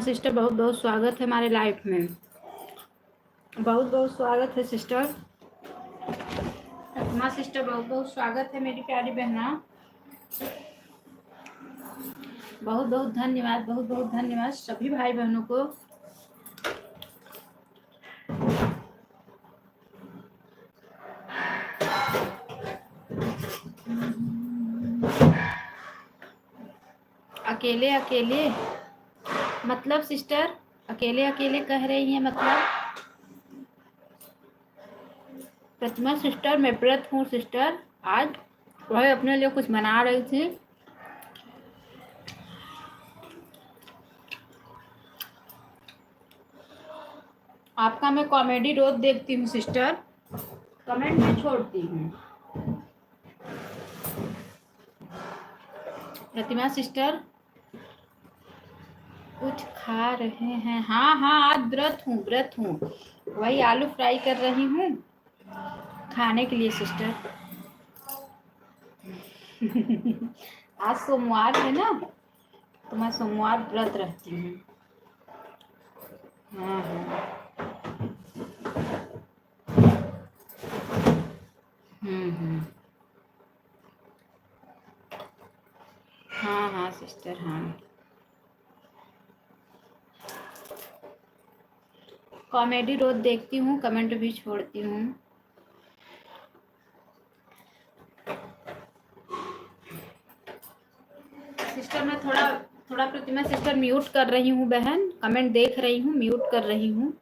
Sister, बहुत बहुत स्वागत है हमारे लाइफ में। बहुत बहुत स्वागत है सिस्टर। प्रतिमा सिस्टर, बहुत बहुत स्वागत है मेरी प्यारी बहना। बहुत बहुत धन्यवाद, बहुत बहुत धन्यवाद सभी भाई बहनों को। अकेले अकेले मतलब सिस्टर, अकेले अकेले कह रही हैं मतलब? प्रतिमा सिस्टर, मैं व्रत हूँ सिस्टर। आज वही अपने लिए कुछ बना रही थी। आपका मैं कॉमेडी रोज देखती हूँ सिस्टर, कमेंट में छोड़ती हूँ। प्रतिमा सिस्टर कुछ खा रहे हैं? हाँ हाँ, आज व्रत हूँ, व्रत हूँ। वही आलू फ्राई कर रही हूँ खाने के लिए सिस्टर। आज सोमवार है ना, तो मैं सोमवार व्रत रहती हूँ। हाँ हाँ। हम्म। हाँ हाँ सिस्टर, हाँ। कॉमेडी रोज देखती हूँ, कमेंट भी छोड़ती हूँ। सिस्टर मैं थोड़ा थोड़ा प्रतिमा सिस्टर म्यूट कर रही हूँ बहन, कमेंट देख रही हूँ, म्यूट कर रही हूँ।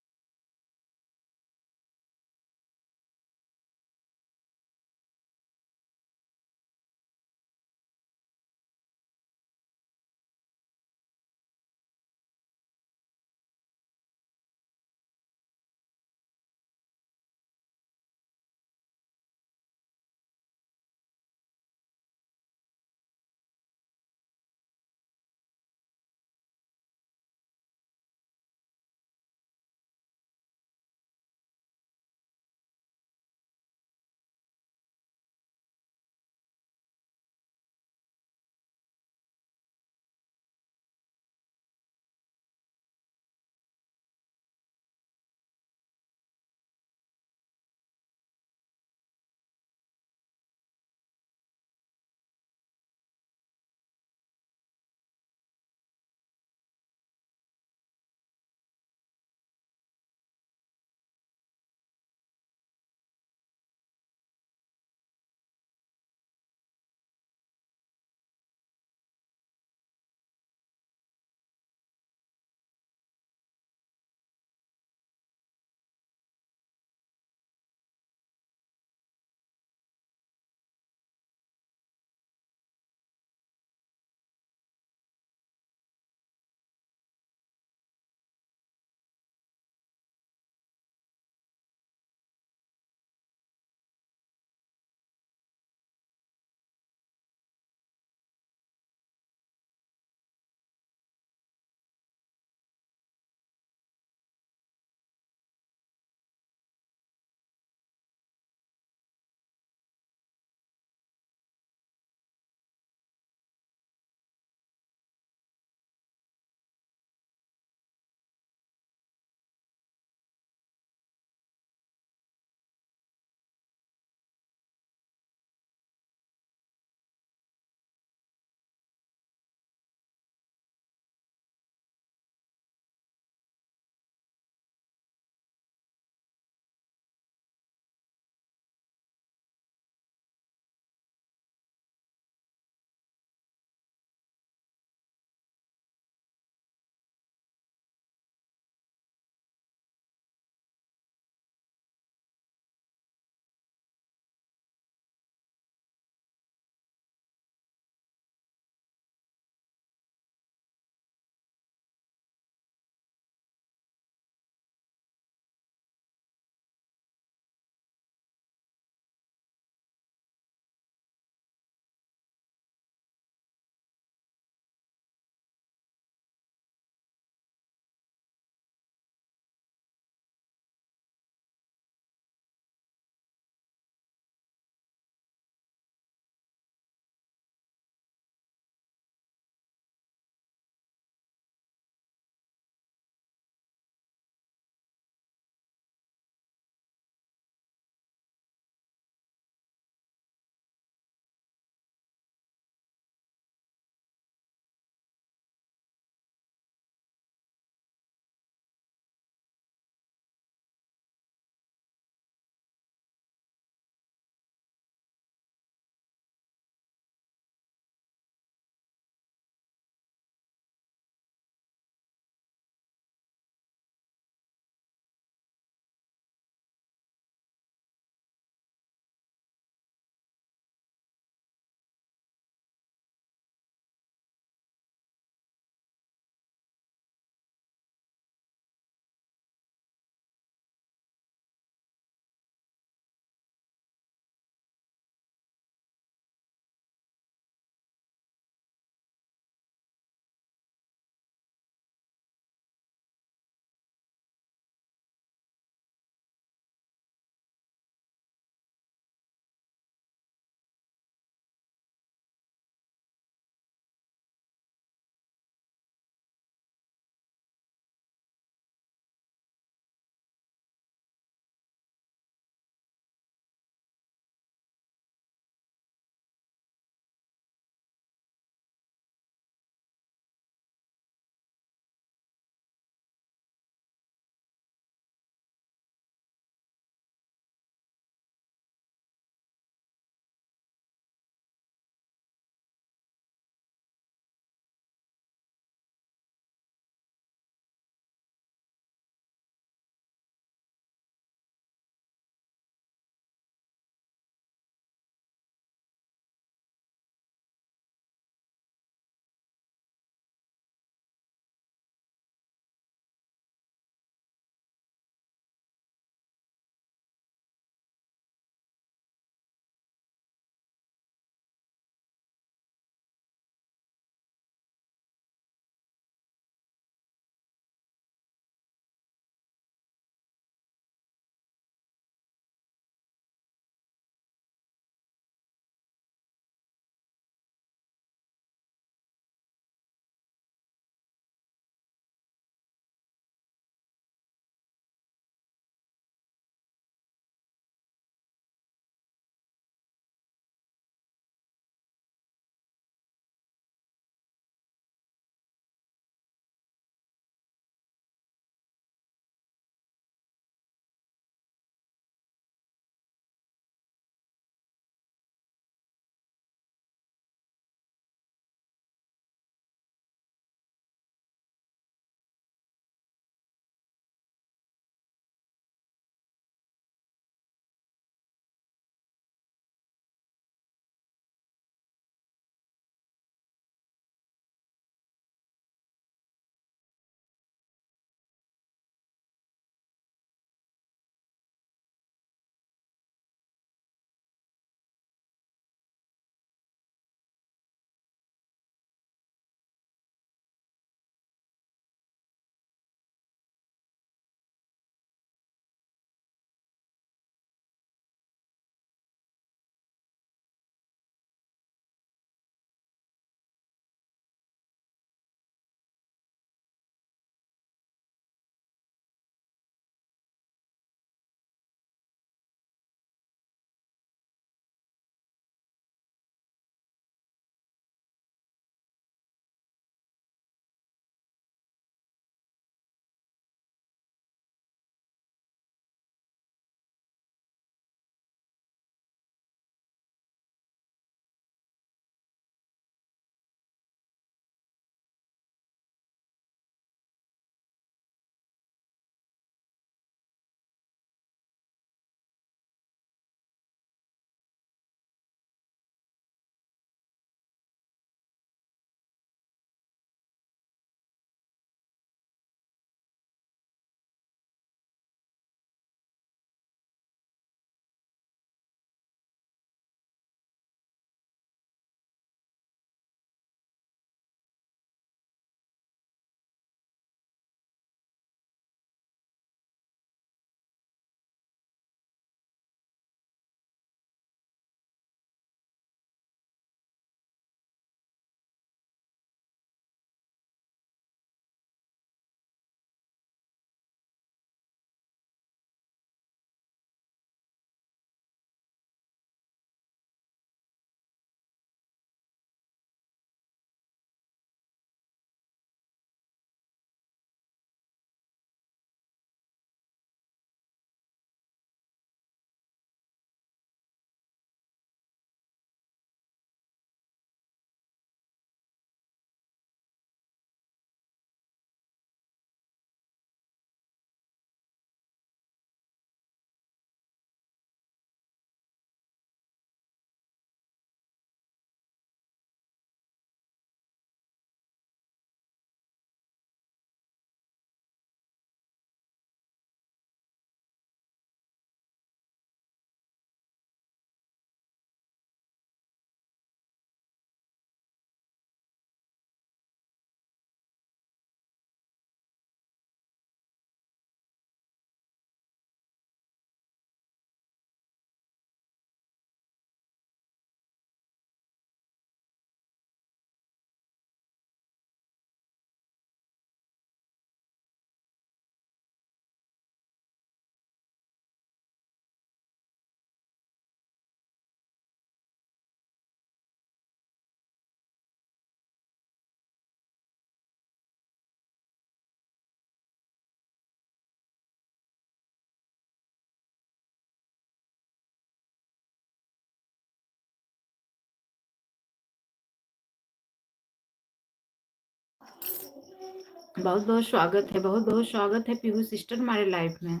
बहुत बहुत स्वागत है, बहुत बहुत स्वागत है पीहू सिस्टर हमारे लाइफ में।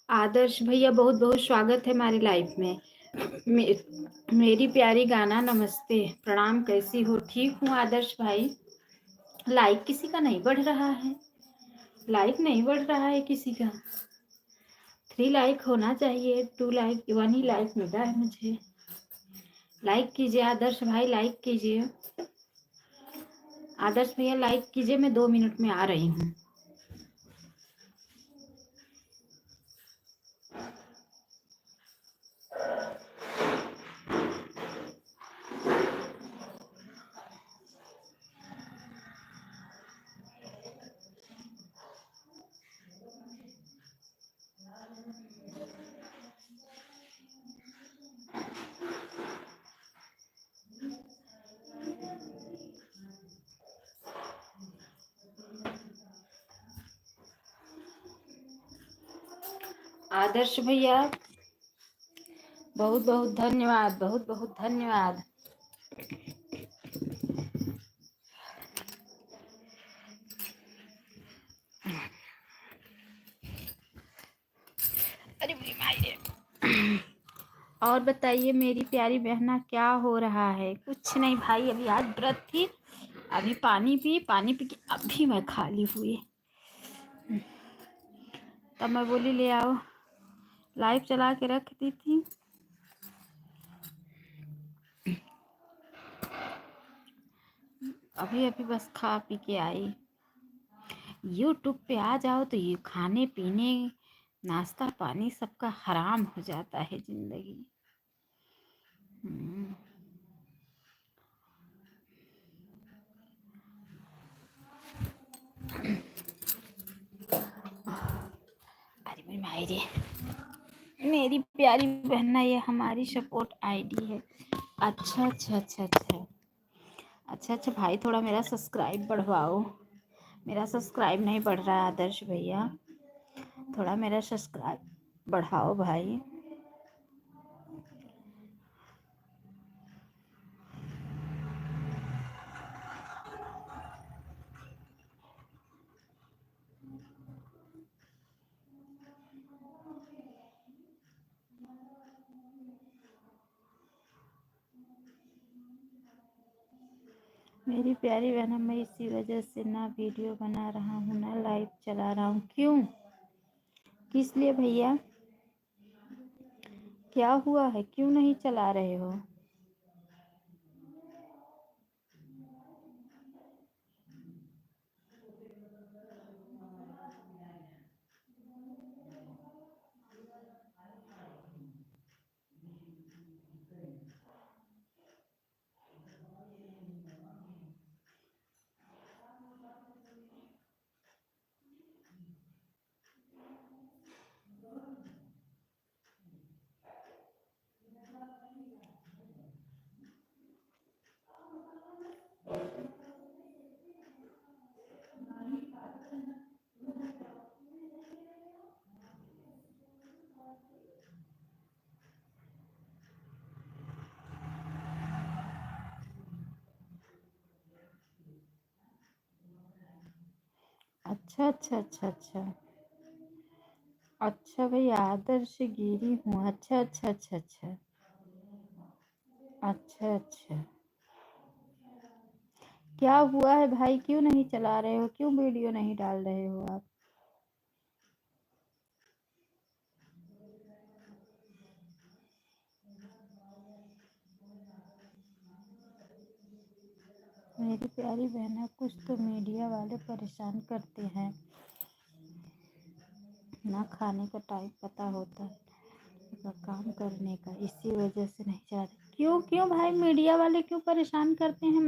आदर्श भैया बहुत बहुत स्वागत है हमारी लाइफ में। मेरी प्यारी गाना नमस्ते प्रणाम, कैसी हो? ठीक हूँ आदर्श भाई। लाइक किसी का नहीं बढ़ रहा है, लाइक नहीं बढ़ रहा है किसी का। 3 लाइक होना चाहिए, 2 लाइक, 1 ही लाइक मिला है मुझे। लाइक कीजिए आदर्श भाई, लाइक कीजिए। आदर्श भैया लाइक कीजिए, मैं 2 मिनट में आ रही हूँ। आदर्श भैया बहुत बहुत धन्यवाद, बहुत बहुत धन्यवाद। अरे भाई, और बताइए मेरी प्यारी बहना क्या हो रहा है? कुछ नहीं भाई, अभी आज व्रत थी, अभी पानी पी के अभी मैं खाली हुई। तब मैं बोली ले आओ, लाइव चला के रख दी थी। अभी अभी बस खा पी के आई। यूट्यूब पे आ जाओ तो ये खाने पीने नाश्ता पानी सबका हराम हो जाता है जिंदगी। अरे मेरी मायरे, मेरी प्यारी बहना, ये हमारी सपोर्ट आईडी है। अच्छा अच्छा अच्छा अच्छा अच्छा अच्छा भाई, थोड़ा मेरा सब्सक्राइब बढ़वाओ। मेरा सब्सक्राइब नहीं बढ़ रहा है आदर्श भैया, थोड़ा मेरा सब्सक्राइब बढ़ाओ भाई। मेरी प्यारी बहन, मैं इसी वजह से ना वीडियो बना रहा हूँ ना लाइव चला रहा हूँ। क्यों? किस लिए भैया? क्या हुआ है, क्यों नहीं चला रहे हो? अच्छा अच्छा अच्छा अच्छा। अच्छा भाई, आदर्श गिरी हूँ। अच्छा अच्छा अच्छा अच्छा। अच्छा अच्छा। क्या हुआ है भाई, क्यों नहीं चला रहे हो, क्यों वीडियो नहीं डाल रहे हो आप? मेरी प्यारी बहना, कुछ तो मीडिया वाले परेशान करते हैं ना, खाने का टाइम पता होता है का काम करने का, इसी वजह से नहीं चाहते। क्यों क्यों भाई, मीडिया वाले क्यों परेशान करते हैं?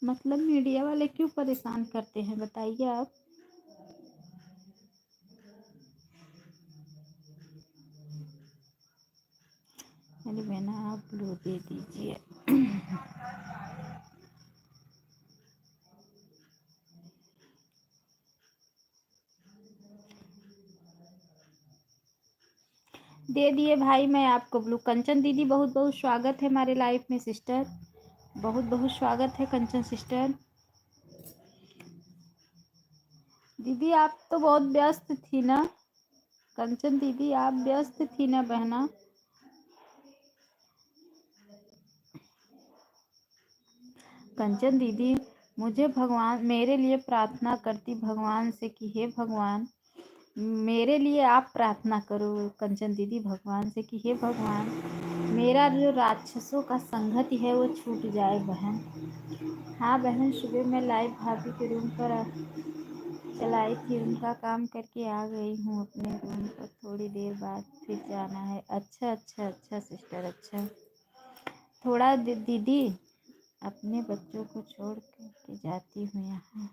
मतलब मीडिया वाले क्यों परेशान करते हैं, बताइए आप। मेरी बहना, आप लो दे दीजिए। दे दिए भाई, मैं आपको ब्लू। कंचन दीदी, बहुत बहुत स्वागत है हमारे लाइफ में सिस्टर, बहुत बहुत स्वागत है कंचन सिस्टर। दीदी आप तो बहुत व्यस्त थी ना, कंचन दीदी आप व्यस्त थी ना बहना। कंचन दीदी, मुझे भगवान मेरे लिए प्रार्थना करती भगवान से कि हे भगवान, मेरे लिए आप प्रार्थना करो कंचन दीदी भगवान से कि हे भगवान, मेरा जो राक्षसों का संगति है वो छूट जाए बहन। हाँ बहन, सुबह मैं लाइव भाभी के रूम पर चलाई थी, उनका काम करके आ गई हूँ अपने रूम पर, थोड़ी देर बाद फिर जाना है। अच्छा अच्छा अच्छा सिस्टर, अच्छा। थोड़ा दीदी अपने बच्चों को छोड़ के जाती हूँ, यहाँ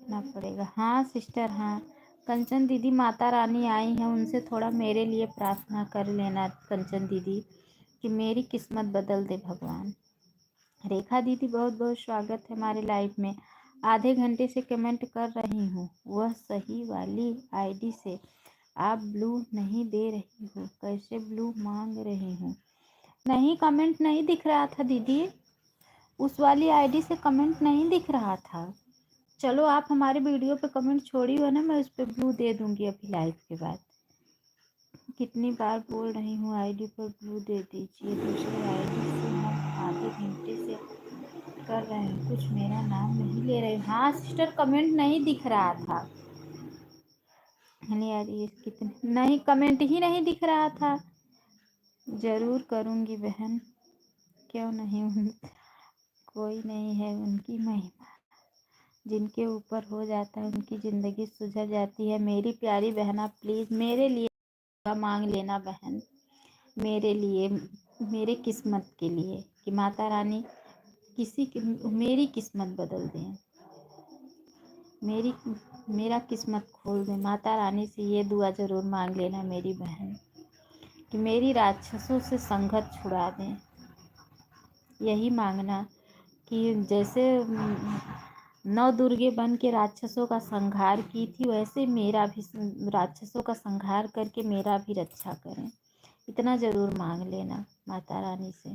ना पड़ेगा। हाँ सिस्टर, हाँ। कंचन दीदी, माता रानी आई हैं, उनसे थोड़ा मेरे लिए प्रार्थना कर लेना कंचन दीदी, कि मेरी किस्मत बदल दे भगवान। रेखा दीदी, बहुत बहुत स्वागत है हमारे लाइफ में। आधे घंटे से कमेंट कर रही हूँ, वह सही वाली आईडी से आप ब्लू नहीं दे रही हो, कैसे ब्लू मांग रही हूँ? नहीं, कमेंट नहीं दिख रहा था दीदी, उस वाली आईडी से कमेंट नहीं दिख रहा था। चलो आप हमारे वीडियो पे कमेंट छोड़ी हो ना, मैं उस पर ब्लू दे दूंगी अभी लाइव के बाद। कितनी बार बोल रही हूँ आईडी पर ब्लू दे दीजिए, दूसरी आईडी से हम आधे घंटे से कर रहे हैं, कुछ मेरा नाम नहीं ले रहे। हाँ सिस्टर, कमेंट नहीं दिख रहा था। अरे यार, ये कितने नहीं, कमेंट ही नहीं दिख रहा था। जरूर करूँगी बहन, क्यों नहीं। कोई नहीं है, उनकी महिमा जिनके ऊपर हो जाता है उनकी ज़िंदगी सुधर जाती है। मेरी प्यारी बहना, प्लीज़ मेरे लिए मांग लेना बहन, मेरे लिए, मेरे किस्मत के लिए, कि माता रानी मेरी किस्मत बदल दें, मेरी मेरा किस्मत खोल दें। माता रानी से ये दुआ ज़रूर मांग लेना मेरी बहन, कि मेरी राक्षसों से संघर्ष छुड़ा दें। यही मांगना कि जैसे नौ दुर्गे बन के राक्षसों का संहार की थी, वैसे मेरा भी राक्षसों का संहार करके मेरा भी रक्षा करें। इतना ज़रूर मांग लेना माता रानी से।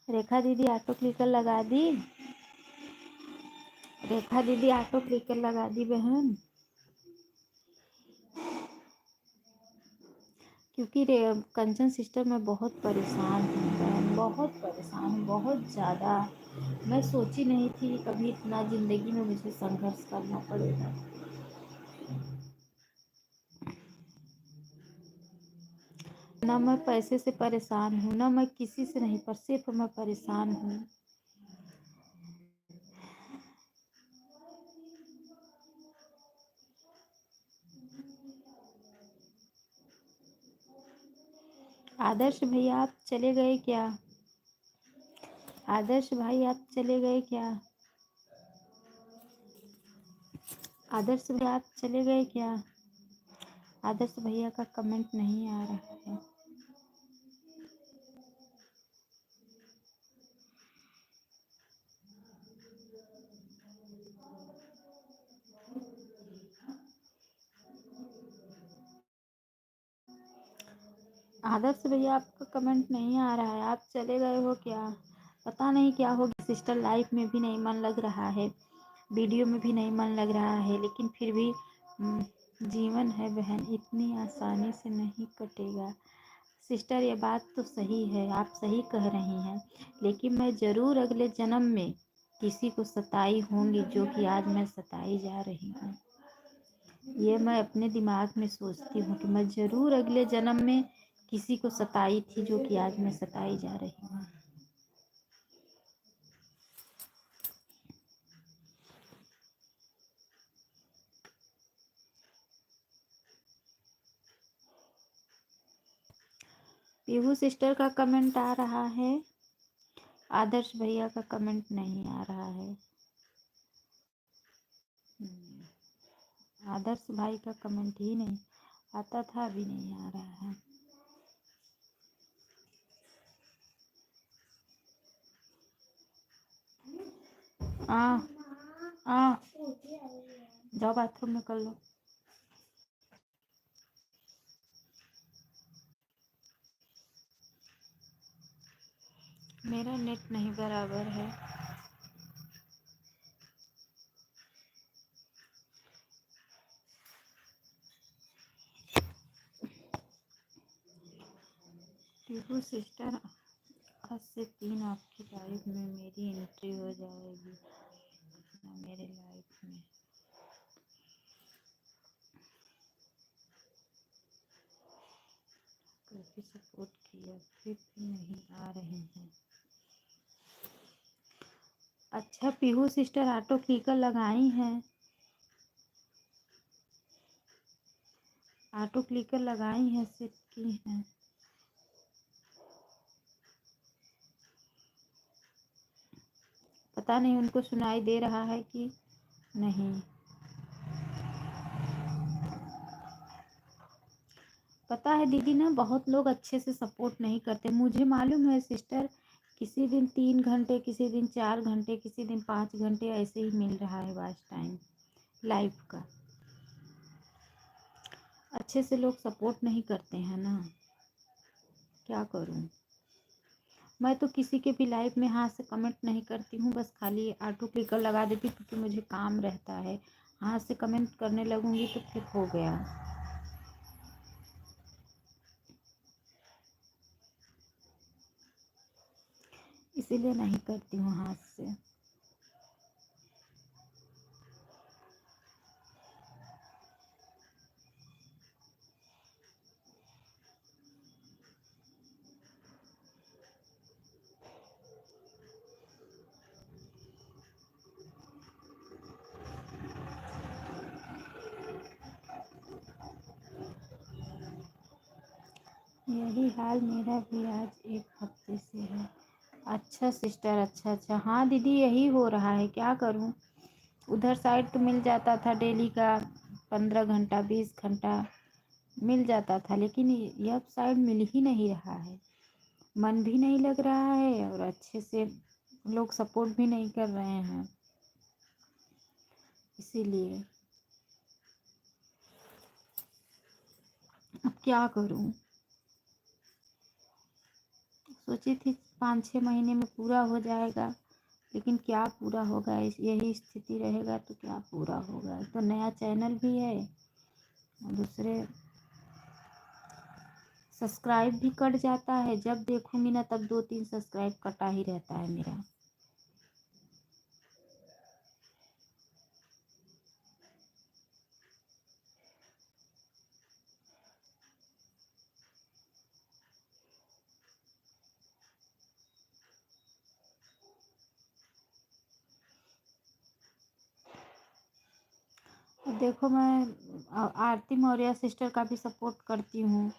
रेखा दीदी ऑटो क्लिकर लगा दी, रेखा दीदी ऑटो क्लिकर लगा दी बहन, क्योंकि कंचन सिस्टर मैं बहुत परेशान हूँ बहन, बहुत परेशान हूँ, बहुत ज़्यादा। मैं सोची नहीं थी कि कभी इतना ज़िंदगी में मुझे संघर्ष करना पड़ेगा। ना मैं पैसे से परेशान हूँ, ना मैं किसी से नहीं, पर सिर्फ मैं परेशान हूँ। आदर्श भैया आप चले गए क्या? आदर्श भाई आप चले गए क्या? आदर्श भैया आप चले गए क्या? आदर्श भैया का कमेंट नहीं आ रहा है। आदर्श भैया आपका कमेंट नहीं आ रहा है, आप चले गए हो क्या? पता नहीं क्या हो गया। सिस्टर लाइफ में भी नहीं मन लग रहा है, वीडियो में भी नहीं मन लग रहा है, लेकिन फिर भी जीवन है बहन, इतनी आसानी से नहीं कटेगा। सिस्टर ये बात तो सही है, आप सही कह रही हैं, लेकिन मैं ज़रूर अगले जन्म में किसी को सताई होंगी जो कि आज मैं सताई जा रही हूँ। ये मैं अपने दिमाग में सोचती हूँ कि मैं ज़रूर अगले जन्म में किसी को सताई थी जो कि आज मैं सताई जा रही हूँ। पीहू सिस्टर का कमेंट आ रहा है, आदर्श भैया का कमेंट नहीं आ रहा है। आदर्श भाई का कमेंट ही नहीं आता था, अभी नहीं आ रहा है। आ आ जाओ बाथरूम में कर लो। मेरा नेट नहीं बराबर है। पीहू सिस्टर आज से 3 आपकी लाइफ में मेरी एंट्री हो जाएगी ना, मेरे लाइफ में। काफ़ी सपोर्ट किया, फिर भी नहीं आ रहे हैं। अच्छा पीहू सिस्टर ऑटो क्लिकर लगाई हैं, ऑटो क्लिकर लगाई हैं, सेट की हैं। पता नहीं उनको सुनाई दे रहा है कि नहीं। पता है दीदी ना, बहुत लोग अच्छे से सपोर्ट नहीं करते, मुझे मालूम है सिस्टर। किसी दिन 3 घंटे, किसी दिन 4 घंटे, किसी दिन 5 घंटे ऐसे ही मिल रहा है वॉच टाइम लाइव का। अच्छे से लोग सपोर्ट नहीं करते हैं ना, क्या करूं। मैं तो किसी के भी लाइव में हाथ से कमेंट नहीं करती हूँ, बस खाली ऑटो क्लिकर लगा देती, क्योंकि मुझे काम रहता है। हाथ से कमेंट करने लगूंगी तो फिर हो गया, इसीलिए नहीं करती हूँ हाथ से। यही हाल मेरा भी आज 1 हफ्ते से है। अच्छा सिस्टर, अच्छा अच्छा, हाँ दीदी यही हो रहा है, क्या करूँ। उधर साइड तो मिल जाता था डेली का 15 घंटा 20 घंटा मिल जाता था, लेकिन यह साइड मिल ही नहीं रहा है। मन भी नहीं लग रहा है और अच्छे से लोग सपोर्ट भी नहीं कर रहे हैं, इसीलिए अब क्या करूं। सोची थी 5-6 महीने में पूरा हो जाएगा, लेकिन क्या पूरा होगा, यही स्थिति रहेगा तो क्या पूरा होगा। तो नया चैनल भी है और दूसरे सब्सक्राइब भी कट जाता है, जब देखूंगी ना तब 2-3 सब्सक्राइब कटा ही रहता है मेरा। देखो मैं आरती मौर्य सिस्टर का भी सपोर्ट करती हूँ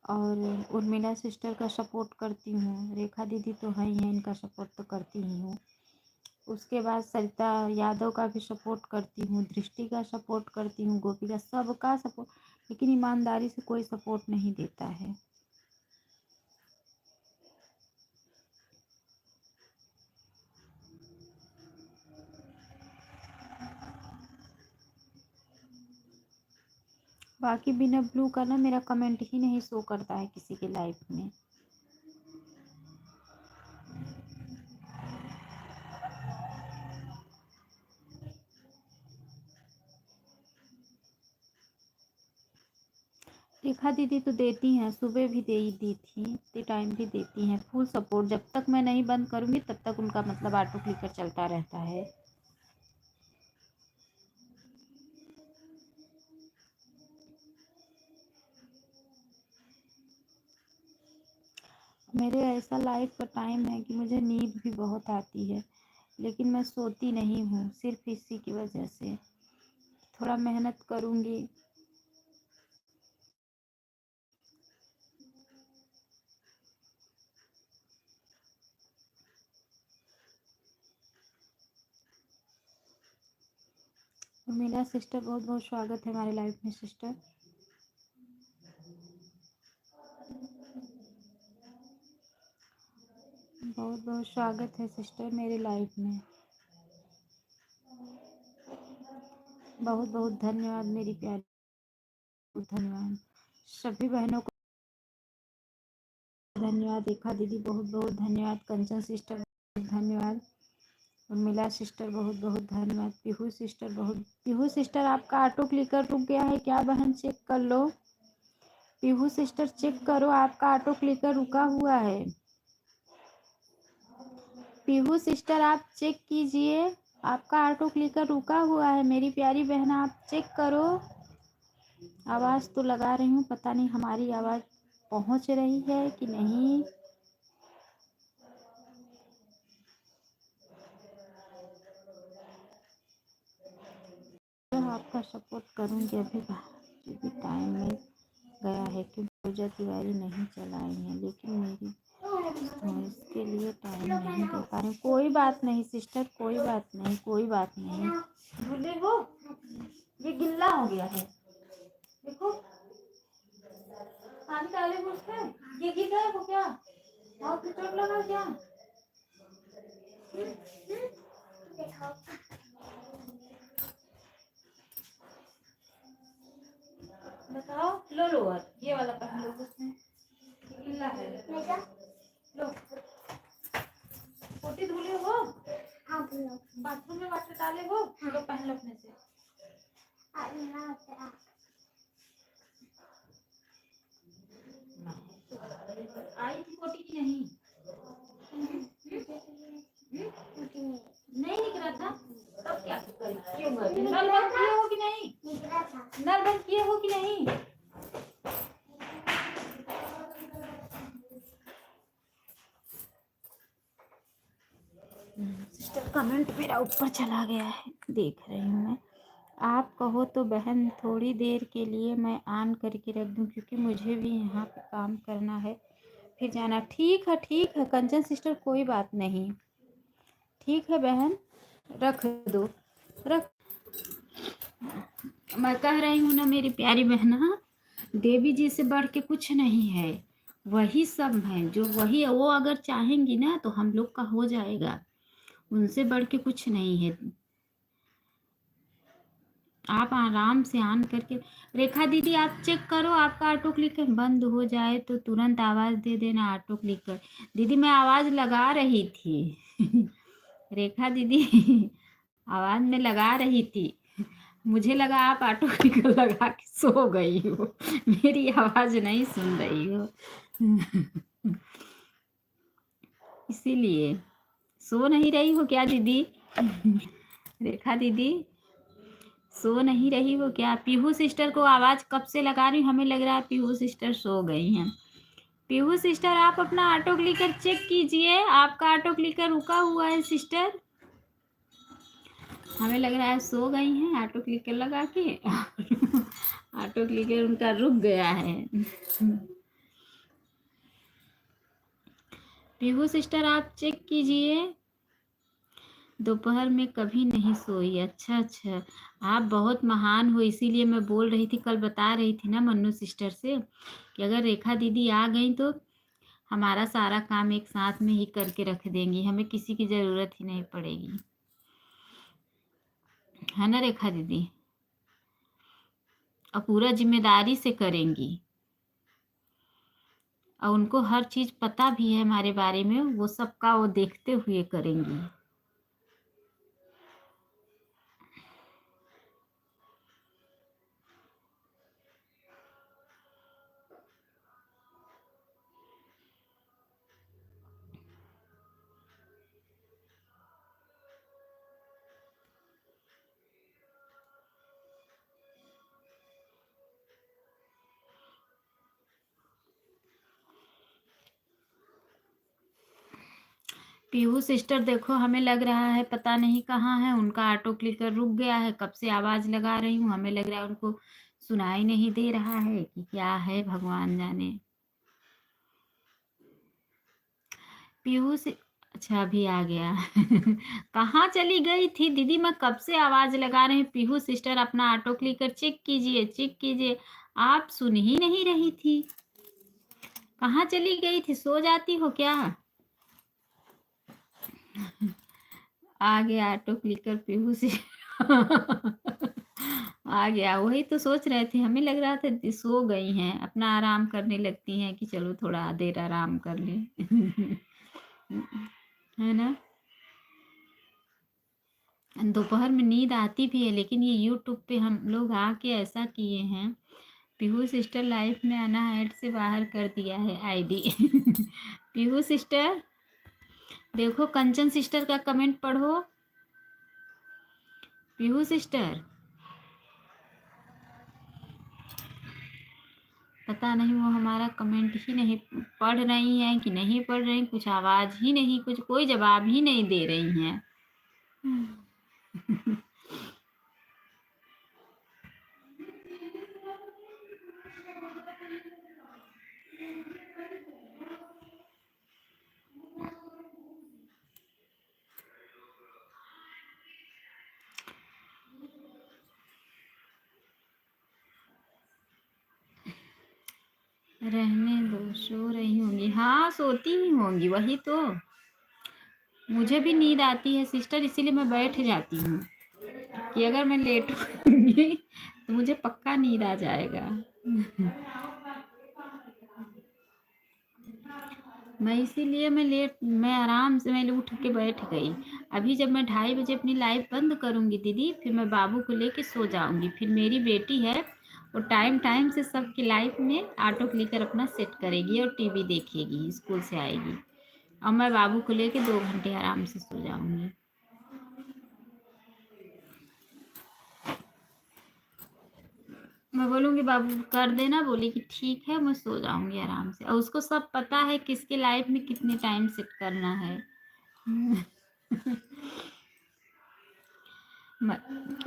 और उर्मिला सिस्टर का सपोर्ट करती हूँ। रेखा दीदी तो है ही हैं, इनका सपोर्ट तो करती ही हूँ। उसके बाद सरिता यादव का भी सपोर्ट करती हूँ, दृष्टि का सपोर्ट करती हूँ, गोपी का, सबका सपोर्ट, लेकिन ईमानदारी से कोई सपोर्ट नहीं देता है। बाकी बिना ब्लू का ना मेरा कमेंट ही नहीं शो करता है किसी के लाइफ में। रेखा दीदी तो देती हैं, सुबह भी दे ही दी थी, इतने टाइम भी देती हैं फुल सपोर्ट। जब तक मैं नहीं बंद करूँगी तब तक उनका मतलब ऑटो क्लिकर चलता रहता है। मेरे ऐसा लाइफ का टाइम है कि मुझे नींद भी बहुत आती है, लेकिन मैं सोती नहीं हूँ सिर्फ इसी की वजह से। थोड़ा मेहनत करूँगी। मेरा सिस्टर बहुत बहुत स्वागत है हमारे लाइफ में सिस्टर। बहुत बहुत स्वागत है सिस्टर मेरे लाइफ में। बहुत बहुत धन्यवाद मेरी प्यारी, धन्यवाद सभी बहनों को, धन्यवाद रेखा दीदी बहुत बहुत धन्यवाद, कंचन सिस्टर धन्यवाद, उर्मिला सिस्टर बहुत बहुत धन्यवाद, पीहू सिस्टर बहुत। पीहू सिस्टर आपका ऑटो क्लिकर रुक गया है क्या बहन? चेक कर लो। पीहू सिस्टर चेक करो, आपका ऑटो क्लिकर रुका हुआ है। पीहू सिस्टर आप चेक कीजिए, आपका ऑटो क्लिकर रुका हुआ है मेरी प्यारी बहन, आप चेक करो। आवाज़ तो लगा रही हूँ, पता नहीं हमारी आवाज़ पहुँच रही है कि नहीं। आपका सपोर्ट करूँगी। अभी टाइम में गया है कि पूजा तिवारी नहीं चलाई है, लेकिन मेरी इसके लिए टाइम नहीं दे पा रही। कोई बात नहीं सिस्टर, कोई बात नहीं, कोई बात नहीं। भूले हो ये गिल्ला हो गया है, देखो पानी डाले हो उसमें, ये गिर गया हो क्या? और कुछ चोट लगा क्या? बताओ। लो लोअर ये वाला पहन लो, उसमें गिल्ला है। लो पोटी धुले हो? हाँ बाथरूम में वाटर डाले हो? लो पहन लो अपने से। आई थी पोटी की नहीं? नहीं निकला था तब क्या करें? क्यों नल बंद किए हो कि नहीं? नल बंद किए हो कि नहीं? सिस्टर कमेंट मेरा ऊपर चला गया है, देख रही हूँ मैं। आप कहो तो बहन थोड़ी देर के लिए मैं ऑन करके रख दूँ, क्योंकि मुझे भी यहाँ पे काम करना है, फिर जाना। ठीक है कंचन सिस्टर, कोई बात नहीं, ठीक है बहन, रख दो, रख। मैं कह रही हूँ ना मेरी प्यारी बहना, देवी जी से बढ़ के कुछ नहीं है, वही सब है जो, वही वो अगर चाहेंगी ना तो हम लोग का हो जाएगा, उनसे बढ़ के कुछ नहीं है। आप आराम से ऑन करके, रेखा दीदी आप चेक करो, आपका ऑटो क्लिकर बंद हो जाए तो तुरंत आवाज़ दे देना ऑटो क्लिकर। दीदी मैं आवाज़ लगा रही थी रेखा दीदी आवाज़ में लगा रही थी, मुझे लगा आप ऑटो क्लिकर लगा के सो गई हो, मेरी आवाज़ नहीं सुन रही हो इसीलिए। सो नहीं रही हो क्या दीदी? रेखा दीदी सो नहीं रही हो क्या? पीहू सिस्टर को आवाज़ कब से लगा रही हूँ, हमें लग रहा है पीहू सिस्टर सो गई हैं। पीहू सिस्टर आप अपना ऑटो क्लिकर चेक कीजिए, आपका ऑटो क्लिकर रुका हुआ है सिस्टर। हमें लग रहा है सो गई हैं ऑटो क्लिकर लगा के। ऑटो क्लिकर उनका रुक गया है। पीहू सिस्टर आप चेक कीजिए, दोपहर में कभी नहीं सोई। अच्छा अच्छा, आप बहुत महान हो, इसीलिए मैं बोल रही थी, कल बता रही थी ना मन्नू सिस्टर से कि अगर रेखा दीदी आ गई तो हमारा सारा काम एक साथ में ही करके रख देंगी, हमें किसी की ज़रूरत ही नहीं पड़ेगी, है ना रेखा दीदी? और पूरा जिम्मेदारी से करेंगी, और उनको हर चीज़ पता भी है हमारे बारे में, वो सबका वो देखते हुए करेंगी। पीहू सिस्टर देखो, हमें लग रहा है पता नहीं कहाँ है, उनका ऑटो क्लिकर रुक गया है, कब से आवाज़ लगा रही हूँ, हमें लग रहा है उनको सुनाई नहीं दे रहा है कि क्या है, भगवान जाने। पीहू से अच्छा अभी आ गया। कहाँ चली गई थी दीदी, मैं कब से आवाज़ लगा रही हूँ। पीहू सिस्टर अपना ऑटो क्लिकर चेक कीजिए, चेक कीजिए, आप सुन ही नहीं रही थी। कहाँ चली गई थी, सो जाती हो क्या? आ गया ऑटो क्लिकर पीहू से। आ गया, वही तो सोच रहे थे, हमें लग रहा था सो गई हैं, अपना आराम करने लगती हैं कि चलो थोड़ा देर आराम कर ले। है ना? दोपहर में नींद आती भी है, लेकिन ये यूट्यूब पे हम लोग आके ऐसा किए हैं, पीहू सिस्टर लाइफ में आना ऐड से बाहर कर दिया है आईडी। पीहू सिस्टर देखो, कंचन सिस्टर का कमेंट पढ़ो। पीहू सिस्टर पता नहीं वो हमारा कमेंट ही नहीं पढ़ रही हैं कि नहीं पढ़ रही, कुछ आवाज़ ही नहीं, कुछ कोई जवाब ही नहीं दे रही हैं। रहने दो, सो रही होंगी, हाँ सोती ही होंगी, वही तो। मुझे भी नींद आती है सिस्टर, इसीलिए मैं बैठ जाती हूँ कि अगर मैं लेटूंगी तो मुझे पक्का नींद आ जाएगा। मैं इसीलिए मैं आराम से मैं उठ के बैठ गई। अभी जब मैं 2:30 बजे अपनी लाइव बंद करूंगी दीदी, फिर मैं बाबू को लेके सो जाऊंगी, फिर मेरी बेटी है वो टाइम टाइम से सबकी लाइफ में ऑटो क्लिकर अपना सेट करेगी और टीवी देखेगी, स्कूल से आएगी, और मैं बाबू को लेके 2 घंटे आराम से सो जाऊंगी। मैं बोलूँगी बाबू कर देना, बोली कि ठीक है, मैं सो जाऊंगी आराम से, और उसको सब पता है किसके लाइफ में कितने टाइम सेट करना है।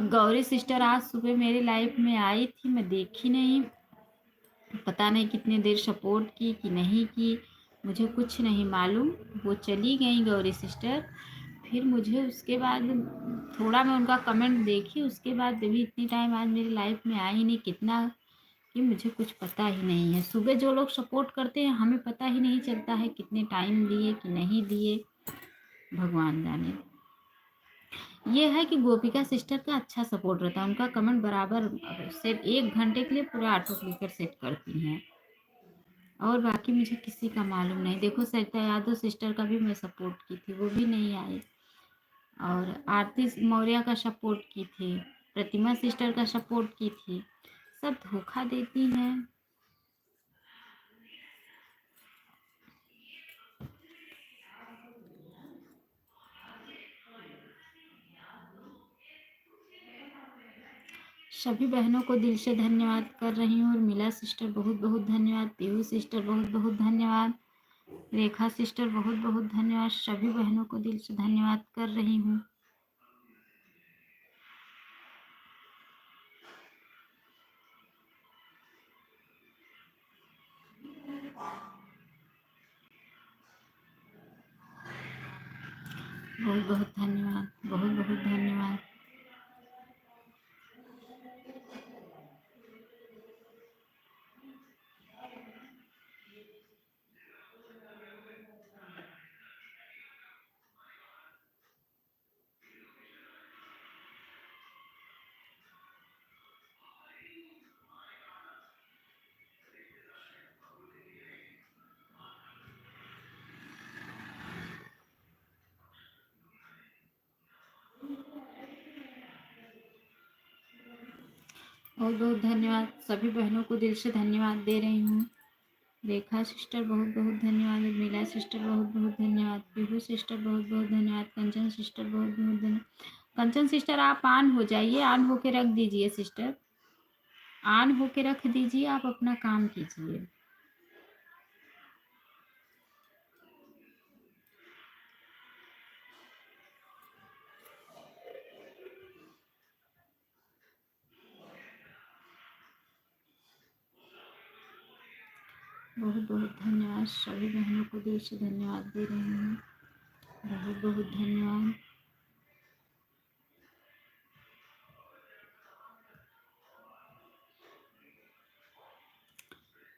गौरी सिस्टर आज सुबह मेरी लाइफ में आई थी, मैं देखी नहीं, पता नहीं कितने देर सपोर्ट की कि नहीं की, मुझे कुछ नहीं मालूम। वो चली गई गौरी सिस्टर, फिर मुझे उसके बाद थोड़ा मैं उनका कमेंट देखी, उसके बाद भी इतनी टाइम आज मेरी लाइफ में आई नहीं, कितना कि मुझे कुछ पता ही नहीं है। सुबह जो लोग सपोर्ट करते हैं हमें पता ही नहीं चलता है कितने टाइम दिए कि नहीं दिए, भगवान जाने। ये है कि गोपिका सिस्टर का अच्छा सपोर्ट रहता है, उनका कमेंट बराबर सेट 1 घंटे के लिए पूरा ऑटो क्लिकर सेट करती हैं, और बाकी मुझे किसी का मालूम नहीं। देखो सरिता यादव सिस्टर का भी मैं सपोर्ट की थी, वो भी नहीं आई, और आरती मौर्य का सपोर्ट की थी, प्रतिमा सिस्टर का सपोर्ट की थी, सब धोखा देती हैं। सभी बहनों को दिल से धन्यवाद कर रही हूँ, और मिला सिस्टर बहुत बहुत धन्यवाद, पीहू सिस्टर बहुत बहुत धन्यवाद, रेखा सिस्टर बहुत बहुत धन्यवाद, सभी बहनों को दिल से धन्यवाद कर रही हूँ। बहुत बहुत धन्यवाद, बहुत बहुत धन्यवाद। बहुत बहुत धन्यवाद, सभी बहनों को दिल से धन्यवाद दे रही हूँ। रेखा सिस्टर बहुत बहुत धन्यवाद, उर्मिला सिस्टर बहुत बहुत धन्यवाद, पीहू सिस्टर बहुत बहुत धन्यवाद, कंचन सिस्टर बहुत बहुत धन्यवाद। कंचन सिस्टर आप ऑन हो जाइए, ऑन होके रख दीजिए सिस्टर, ऑन होके रख दीजिए, आप अपना काम कीजिए। बहुत बहुत धन्यवाद, सभी बहनों को दिल से धन्यवाद दे रही हूँ। बहुत बहुत धन्यवाद।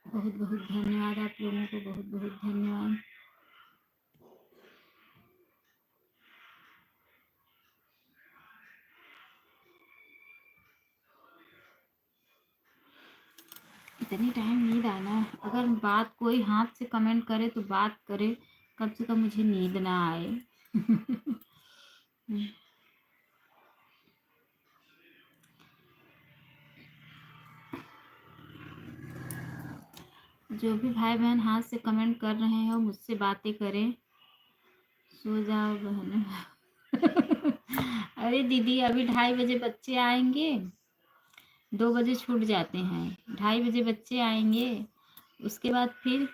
बहुत बहुत धन्यवाद आप लोगों को, बहुत बहुत धन्यवाद। इतनी टाइम नींद आना, अगर बात कोई हाथ से कमेंट करे तो बात करे, कम से कम मुझे नींद ना आए। जो भी भाई बहन हाथ से कमेंट कर रहे हैं मुझसे बातें करें। सो जाओ बहन। अरे दीदी अभी 2:30 बजे बच्चे आएंगे, 2 बजे छूट जाते हैं, 2:30 बजे बच्चे आएंगे, उसके बाद फिर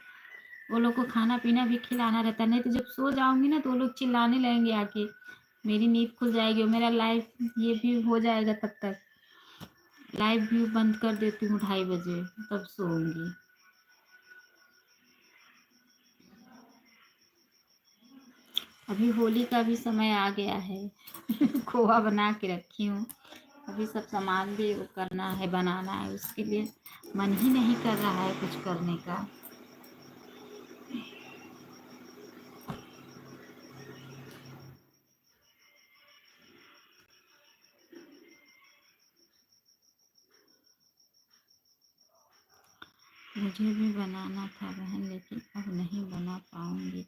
वो लोग को खाना पीना भी खिलाना रहता है। नहीं तो जब सो जाऊंगी ना तो वो लोग चिल्लाने लगेंगे आके, मेरी नींद खुल जाएगी और मेरा लाइव ये भी हो जाएगा। तब तक लाइव भी बंद कर देती हूँ 2:30 बजे, तब सोऊंगी। अभी होली का भी समय आ गया है। खोआ बना के रखी हूँ, अभी सब सामान भी वो करना है, बनाना है, उसके लिए मन ही नहीं कर रहा है कुछ करने का। मुझे भी बनाना था बहन, लेकिन अब नहीं बना पाऊंगी।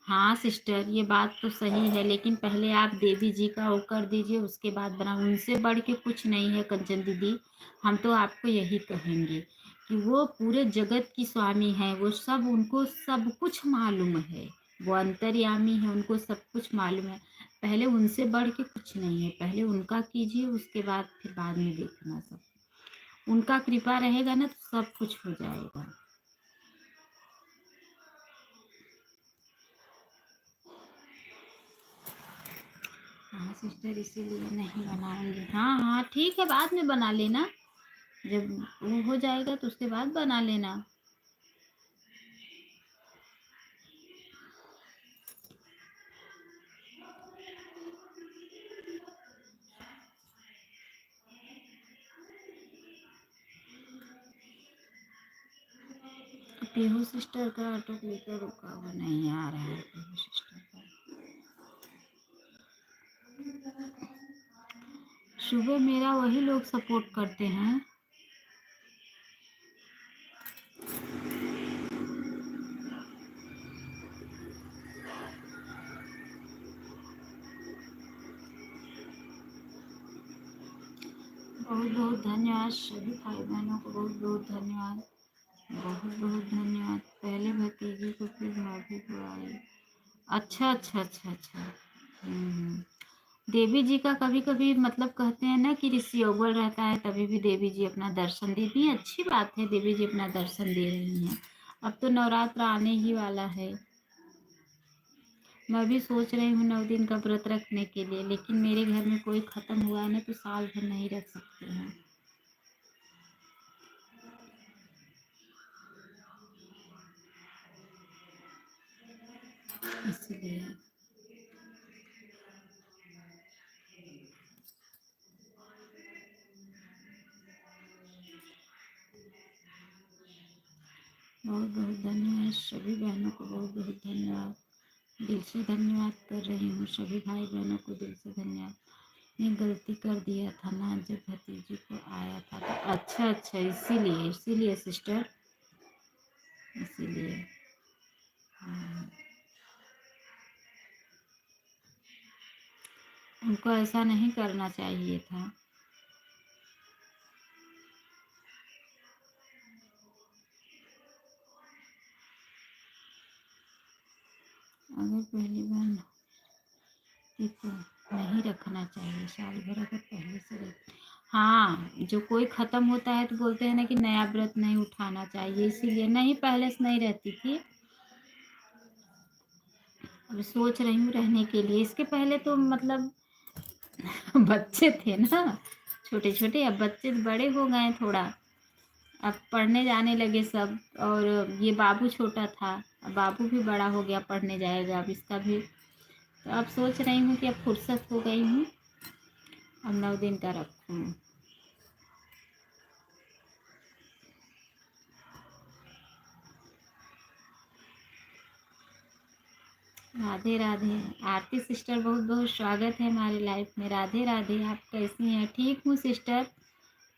हाँ सिस्टर ये बात तो सही है, लेकिन पहले आप देवी जी का वो कर दीजिए, उसके बाद बना। उनसे बढ़ के कुछ नहीं है कंचन दीदी, हम तो आपको यही कहेंगे कि वो पूरे जगत की स्वामी है, वो सब, उनको सब कुछ मालूम है, वो अंतर्यामी है, उनको सब कुछ मालूम है। पहले उनसे बढ़ के कुछ नहीं है, पहले उनका कीजिए, उसके बाद फिर बाद में देखना सब। उनका कृपा रहेगा ना तो सब कुछ हो जाएगा। हाँ सिस्टर इसीलिए नहीं बनाऊंगी। हाँ हाँ ठीक है, बाद में बना लेना, जब वो हो जाएगा तो उसके बाद बना लेना। पीहू सिस्टर का ऑटो क्लिकर रुका हुआ नहीं आ रहा है, पीहू सिस्टर का। सुबह मेरा वही लोग सपोर्ट करते हैं। बहुत बहुत धन्यवाद सभी भाई बहनों को, बहुत बहुत धन्यवाद, बहुत बहुत धन्यवाद। पहले भतीजी को फिर भाभी को आई। अच्छा अच्छा अच्छा अच्छा। हम्म। देवी जी का कभी कभी मतलब कहते हैं ना कि रिसीवेबल रहता है, तभी भी देवी जी अपना दर्शन देती हैं। अच्छी बात है, देवी जी अपना दर्शन दे रही हैं। अब तो नवरात्र आने ही वाला है, मैं भी सोच रही हूँ 9 दिन का व्रत रखने के लिए, लेकिन मेरे घर में कोई खत्म हुआ है ना तो साल भर नहीं रख सकते हैं, इसलिए। बहुत बहुत धन्यवाद सभी बहनों को, बहुत बहुत धन्यवाद। दिल से धन्यवाद कर रही हूँ सभी भाई बहनों को, दिल से धन्यवाद। मैं गलती कर दिया था ना जब भतीजी को आया था तो। अच्छा अच्छा, इसीलिए इसीलिए सिस्टर, इसीलिए। उनको ऐसा नहीं करना चाहिए था। अगर पहली बार को नहीं रखना चाहिए, साल भर अगर पहले से रख। हाँ, जो कोई खत्म होता है तो बोलते हैं ना कि नया व्रत नहीं उठाना चाहिए, इसीलिए नहीं, पहले से नहीं रहती थी। अब सोच रही हूँ रहने के लिए। इसके पहले तो मतलब बच्चे थे ना, छोटे छोटे। अब बच्चे बड़े हो गए थोड़ा, अब पढ़ने जाने लगे सब। और ये बाबू छोटा था, अब बाबू भी बड़ा हो गया, पढ़ने जाएगा अब इसका भी। तो अब सोच रही हूँ कि अब फुर्सत हो गई हूँ, अब 9 दिन का रखूँ। राधे राधे। आरती सिस्टर, बहुत बहुत स्वागत है हमारी लाइफ में। राधे राधे। आप कैसी हैं? ठीक हूँ सिस्टर,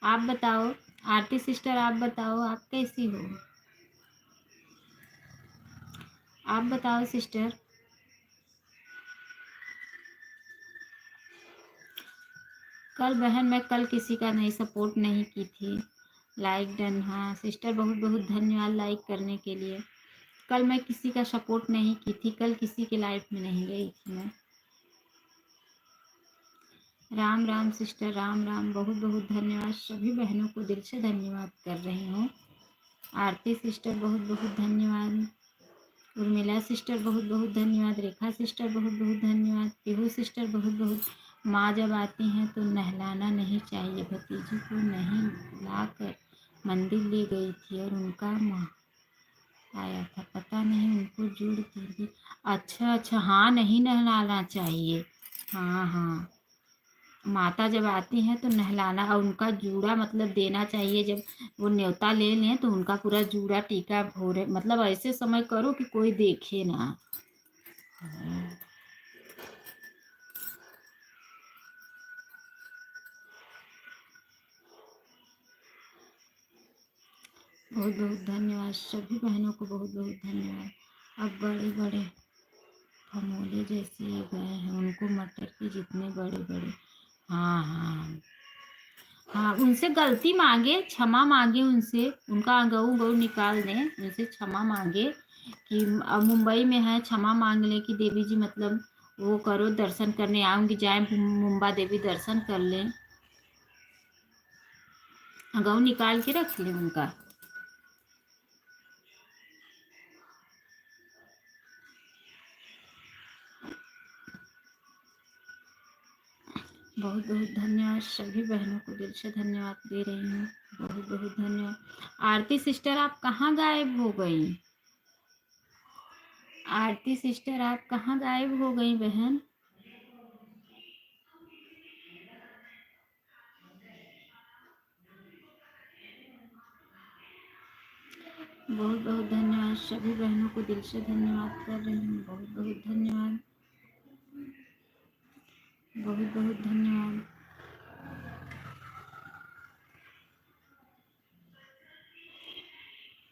आप बताओ। आरती सिस्टर आप बताओ, आप कैसी हो? आप बताओ सिस्टर। कल बहन मैं कल किसी का नहीं सपोर्ट नहीं की थी। लाइक डन, हाँ सिस्टर, बहुत बहुत धन्यवाद लाइक करने के लिए। कल मैं किसी का सपोर्ट नहीं की थी, कल किसी के लाइफ में नहीं गई थी मैं। राम राम सिस्टर, राम राम। बहुत बहुत धन्यवाद सभी बहनों को, दिल से धन्यवाद कर रही हूँ। आरती सिस्टर बहुत बहुत धन्यवाद। उर्मिला सिस्टर बहुत बहुत धन्यवाद। रेखा सिस्टर बहुत बहुत धन्यवाद। पीहू सिस्टर बहुत बहुत। माँ जब आती हैं तो नहलाना नहीं चाहिए। भतीजी को नहीं लाकर मंदिर ले गई थी और उनका माँ आया था, पता नहीं उनको जुड़ दी। अच्छा अच्छा, हाँ नहीं नहलाना चाहिए। हाँ हाँ, माता जब आती हैं तो नहलाना और उनका जूड़ा मतलब देना चाहिए। जब वो न्योता ले लें तो उनका पूरा जूड़ा टीका भोरे, मतलब ऐसे समय करो कि कोई देखे ना। बहुत बहुत धन्यवाद सभी बहनों को, बहुत बहुत धन्यवाद। अब बड़े बड़े फमोले जैसे ये गए हैं, उनको मटर के जितने बड़े बड़े। हाँ हाँ हाँ, उनसे गलती मांगे, क्षमा मांगे उनसे, उनका गऊ गऊ निकाल दें, उनसे क्षमा मांगे कि अब मुंबई में है, क्षमा मांग लें कि देवी जी मतलब वो करो, दर्शन करने आऊंगी, जाए मुंबा देवी दर्शन कर लें। गऊ निकाल के रख लें उनका। बहुत बहुत धन्यवाद सभी बहनों को, दिल से धन्यवाद दे रही हूँ। बहुत बहुत धन्यवाद। आरती सिस्टर आप कहाँ गायब हो गई? आरती सिस्टर आप कहाँ गायब हो गई बहन? बहुत बहुत धन्यवाद सभी बहनों को, दिल से धन्यवाद कर रही हूँ। बहुत बहुत धन्यवाद, बहुत बहुत धन्यवाद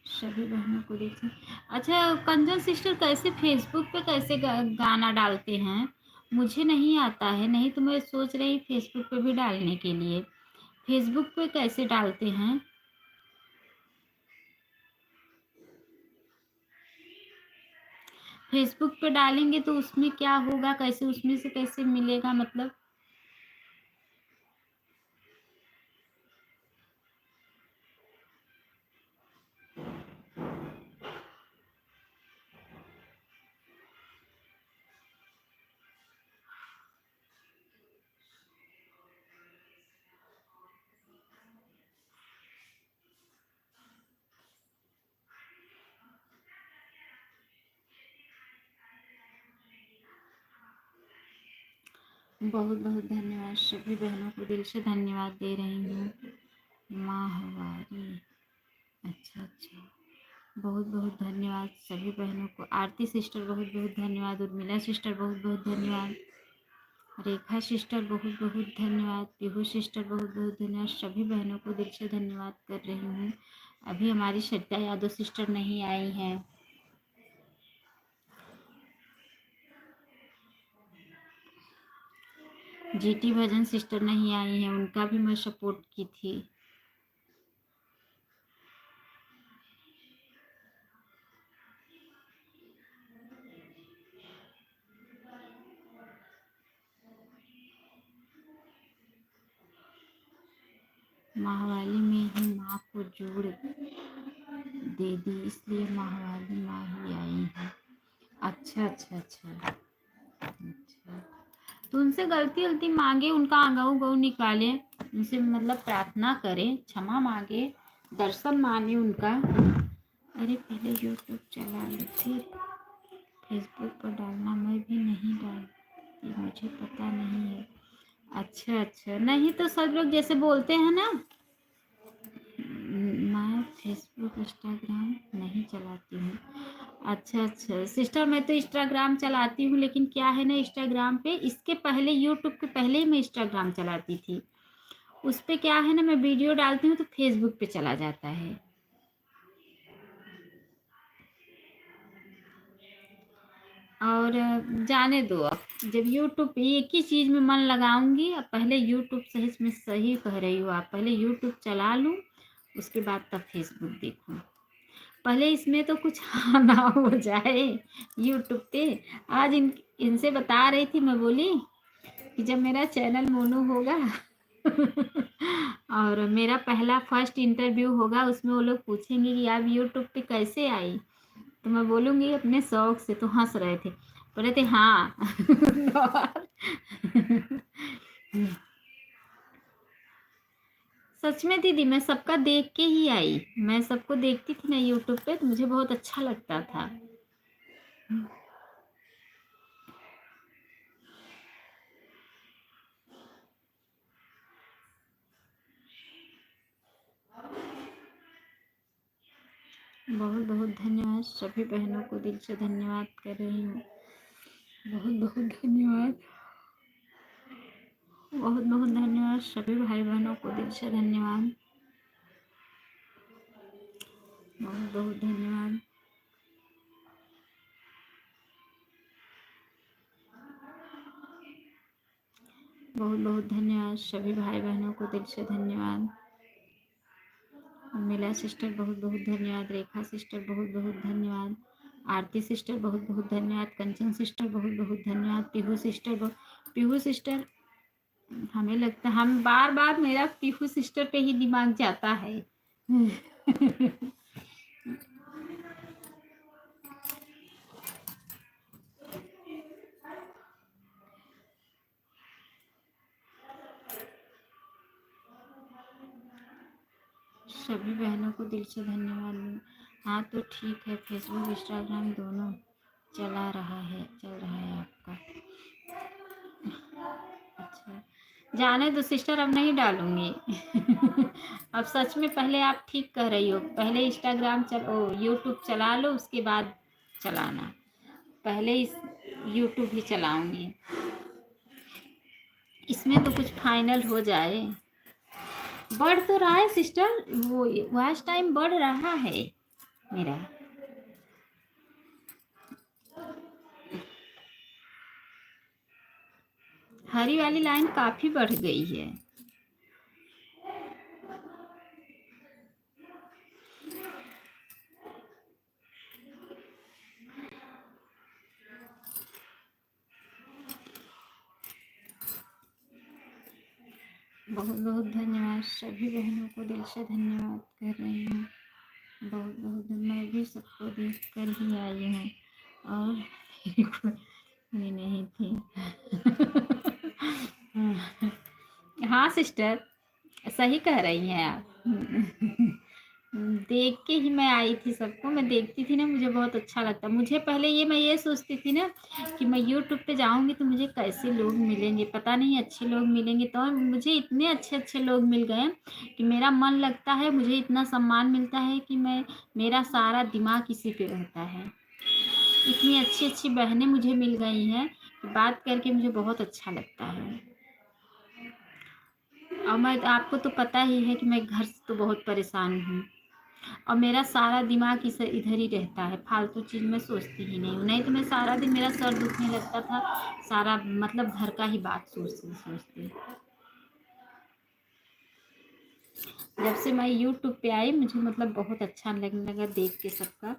सभी बहनों को देखें। अच्छा कंचन सिस्टर, कैसे फेसबुक पे कैसे गाना डालते हैं? मुझे नहीं आता है, नहीं तो मैं सोच रही फेसबुक पे भी डालने के लिए। फेसबुक पे कैसे डालते हैं? फेसबुक पे डालेंगे तो उसमें क्या होगा, कैसे उसमें से कैसे मिलेगा मतलब? बहुत बहुत धन्यवाद सभी बहनों को, दिल से धन्यवाद दे रही हूँ। माँ हमारी, अच्छा अच्छा, बहुत बहुत धन्यवाद सभी बहनों को। आरती सिस्टर बहुत बहुत धन्यवाद। उर्मिला सिस्टर बहुत बहुत धन्यवाद। रेखा सिस्टर बहुत बहुत धन्यवाद। पीहू सिस्टर बहुत बहुत धन्यवाद। सभी बहनों को दिल से धन्यवाद कर रही हूँ। अभी हमारी श्रद्धा यादव सिस्टर नहीं आई हैं। जीटी भजन सिस्टर नहीं आई हैं, उनका भी मैं सपोर्ट की थी। माहवाली में ही माँ को जोड़ दे दी, इसलिए माहवाली माँ ही आई है। अच्छा अच्छा अच्छा अच्छा, तो उनसे गलती गलती मांगे, उनका गऊ गऊ निकाले, उनसे मतलब प्रार्थना करें, क्षमा मांगे, दर्शन माने उनका। अरे पहले यूट्यूब चला लो, फिर फेसबुक पर डालना। मैं भी नहीं डालती, मुझे पता नहीं है। अच्छा अच्छा, नहीं तो सब लोग जैसे बोलते हैं ना, मैं फेसबुक इंस्टाग्राम नहीं चलाती हूँ। अच्छा अच्छा सिस्टर, मैं तो इंस्टाग्राम चलाती हूँ, लेकिन क्या है ना, इंस्टाग्राम पे इसके पहले, यूट्यूब के पहले ही मैं इंस्टाग्राम चलाती थी। उस पे क्या है ना, मैं वीडियो डालती हूँ तो फेसबुक पे चला जाता है। और जाने दो, अब जब यूट्यूब पे एक ही चीज़ में मन लगाऊंगी। अब पहले यूट्यूब, सही में सही कह रही हो आप, पहले यूट्यूब चला लूँ, उसके बाद तब फेसबुक देखूँ। पहले इसमें तो कुछ ना हो जाए यूट्यूब पे। आज इनसे बता रही थी, मैं बोली कि जब मेरा चैनल मोनू होगा और मेरा पहला फर्स्ट इंटरव्यू होगा, उसमें वो लोग पूछेंगे कि आप यूट्यूब पे कैसे आई, तो मैं बोलूँगी अपने शौक से। तो हंस रहे थे, बोले थे हाँ सच में दीदी, मैं सबका देख के ही आई। मैं सबको देखती थी ना यूट्यूब पे, तो मुझे बहुत अच्छा लगता था। बहुत बहुत धन्यवाद सभी बहनों को, दिल से धन्यवाद कर रही हूँ। बहुत बहुत धन्यवाद, बहुत बहुत धन्यवाद सभी भाई बहनों को, दिल से धन्यवाद। बहुत बहुत धन्यवाद। बहुत बहुत धन्यवाद सभी भाई बहनों को, दिल से धन्यवाद। मिला सिस्टर बहुत बहुत धन्यवाद। रेखा सिस्टर बहुत बहुत धन्यवाद। आरती सिस्टर बहुत बहुत धन्यवाद। कंचन सिस्टर बहुत बहुत धन्यवाद। पीहू सिस्टर, हमें लगता है हम बार बार मेरा पीहू सिस्टर पे ही दिमाग जाता है। सभी बहनों को दिल से धन्यवाद। हाँ तो ठीक है, फेसबुक इंस्टाग्राम दोनों चल रहा है आपका। अच्छा, जाने दो सिस्टर, अब नहीं डालूंगी अब सच में, पहले आप ठीक कह रही हो, पहले इंस्टाग्राम चलो, यूट्यूब चला लो, उसके बाद चलाना। पहले इस यूट्यूब ही चलाऊंगी, इसमें तो कुछ फाइनल हो जाए। बढ़ तो रहा है सिस्टर, वो वॉच टाइम बढ़ रहा है मेरा। हरी वाली लाइन काफी बढ़ गई है। बहुत बहुत धन्यवाद सभी बहनों को, दिल से धन्यवाद कर रही हूँ। बहुत बहुत मैं भी सबको देख कर ही आई हूँ, और कोई नहीं थी हाँ सिस्टर, सही कह रही हैं आप देख के ही मैं आई थी सबको। मैं देखती थी ना, मुझे बहुत अच्छा लगता। मुझे पहले मैं ये सोचती थी ना कि मैं यूट्यूब पे जाऊंगी तो मुझे कैसे लोग मिलेंगे, पता नहीं अच्छे लोग मिलेंगे। तो मुझे इतने अच्छे अच्छे लोग मिल गए कि मेरा मन लगता है, मुझे इतना सम्मान मिलता है कि मेरा सारा दिमाग इसी पे रहता है। इतनी अच्छी अच्छी बहनें मुझे मिल गई हैं कि बात करके मुझे बहुत अच्छा लगता है। और मैं आपको तो पता ही है कि मैं घर से तो बहुत परेशान हूँ, और मेरा सारा दिमाग इधर ही रहता है। फालतू चीज़ मैं सोचती ही नहीं हूँ, नहीं तो मैं सारा दिन मेरा सर दुखने लगता था, सारा मतलब घर का ही बात सोचती सोचती। जब से मैं यूट्यूब पे आई मुझे मतलब बहुत अच्छा लगने लगा देख के सबका।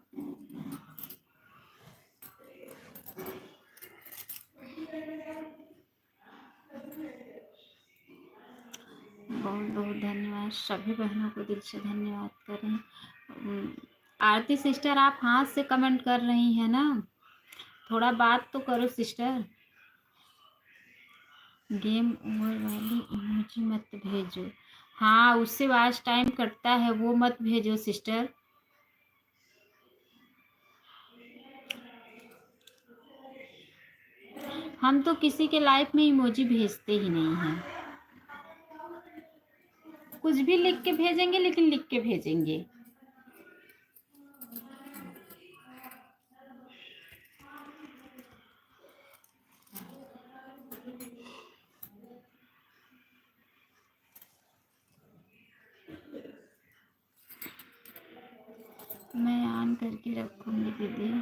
बहुत बहुत धन्यवाद, सभी बहनों को दिल से धन्यवाद करें। आरती सिस्टर आप हाथ से कमेंट कर रही हैं ना, थोड़ा बात तो करो सिस्टर। गेम ओवर वाली इमोजी मत भेजो। हाँ, उससे वॉच टाइम कटता है, वो मत भेजो सिस्टर। हम तो किसी के लाइफ में इमोजी भेजते ही नहीं हैं। कुछ भी लिख के भेजेंगे, लेकिन लिख के भेजेंगे। मैं ऑन करके रखूंगी दीदी,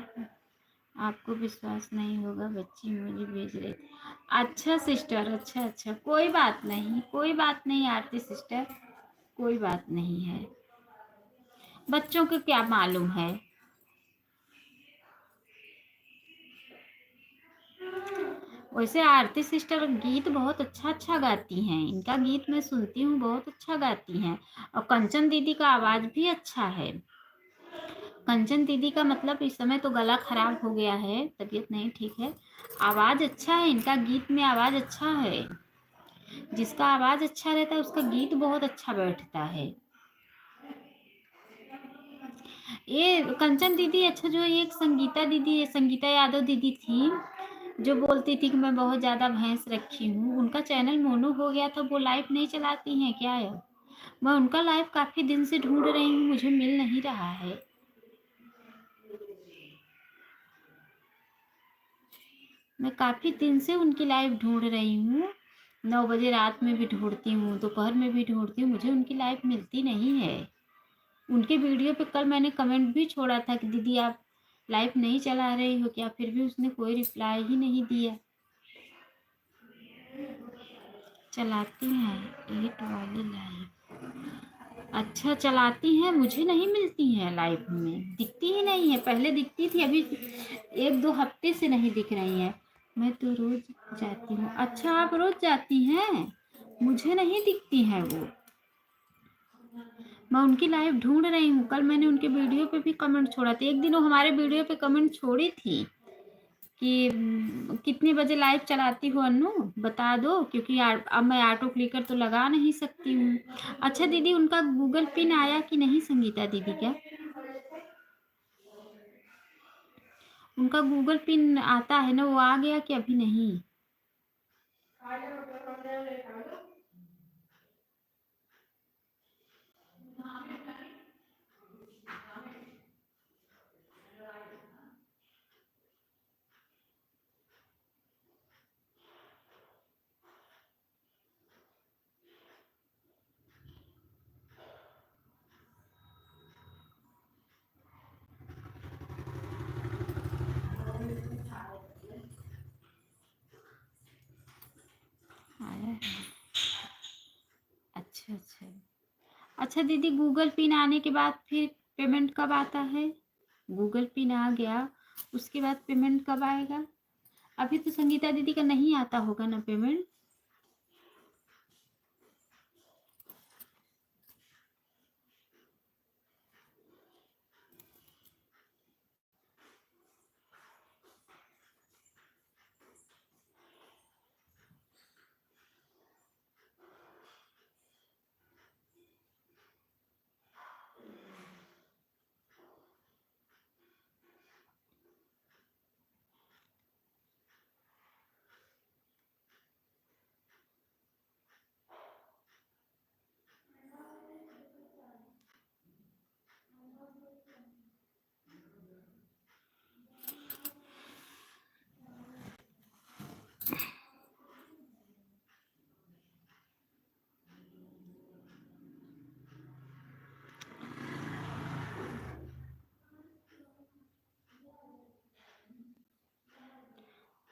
आपको विश्वास नहीं होगा, बच्ची इमोजी भेज रही थी। अच्छा सिस्टर, अच्छा अच्छा, कोई बात नहीं, कोई बात नहीं आरती सिस्टर, कोई बात नहीं है। बच्चों को क्या मालूम है। वैसे आरती सिस्टर गीत बहुत अच्छा अच्छा गाती हैं, इनका गीत मैं सुनती हूँ, बहुत अच्छा गाती हैं। और कंचन दीदी का आवाज़ भी अच्छा है। कंचन दीदी का मतलब इस समय तो गला खराब हो गया है, तबीयत नहीं ठीक है। आवाज़ अच्छा है इनका, गीत में आवाज़ अच्छा है। जिसका आवाज़ अच्छा रहता है उसका गीत बहुत अच्छा बैठता है। ये कंचन दीदी अच्छा, जो एक संगीता दीदी, संगीता यादव दीदी थी, जो बोलती थी कि मैं बहुत ज़्यादा भैंस रखी हूँ, उनका चैनल मोनो हो गया था, वो लाइव नहीं चलाती हैं क्या है। मैं उनका लाइव काफ़ी दिन से ढूंढ रही हूँ, मुझे मिल नहीं रहा है। मैं काफ़ी दिन से उनकी लाइव ढूंढ रही हूँ, 9 बजे रात में भी ढूंढती हूँ, दोपहर में भी ढूंढती हूँ, मुझे उनकी लाइव मिलती नहीं है। उनके वीडियो पे कल मैंने कमेंट भी छोड़ा था कि दीदी आप लाइव नहीं चला रही हो क्या, फिर भी उसने कोई रिप्लाई ही नहीं दिया। चलाती हैं 8 वाली लाइव, अच्छा चलाती हैं, मुझे नहीं मिलती हैं लाइव में, दिखती ही नहीं है। पहले दिखती थी, अभी 1-2 हफ्ते से नहीं दिख रही हैं। मैं तो रोज जाती हूँ। अच्छा आप रोज जाती हैं, मुझे नहीं दिखती हैं वो। मैं उनकी लाइव ढूंढ रही हूँ, कल मैंने उनके वीडियो पे भी कमेंट छोड़ा था। एक दिन वो हमारे वीडियो पे कमेंट छोड़ी थी कि कितने बजे लाइव चलाती हो अन्नू, बता दो, क्योंकि अब मैं ऑटो क्लिकर तो लगा नहीं सकती हूँ। अच्छा दीदी उनका गूगल पिन आया कि नहीं, संगीता दीदी क्या उनका गूगल पिन आता है ना, वो आ गया कि अभी नहीं। आया है। अच्छा अच्छा। अच्छा दीदी गूगल पिन आने के बाद फिर पेमेंट कब आता है। गूगल पिन आ गया, उसके बाद पेमेंट कब आएगा। अभी तो संगीता दीदी का नहीं आता होगा ना पेमेंट।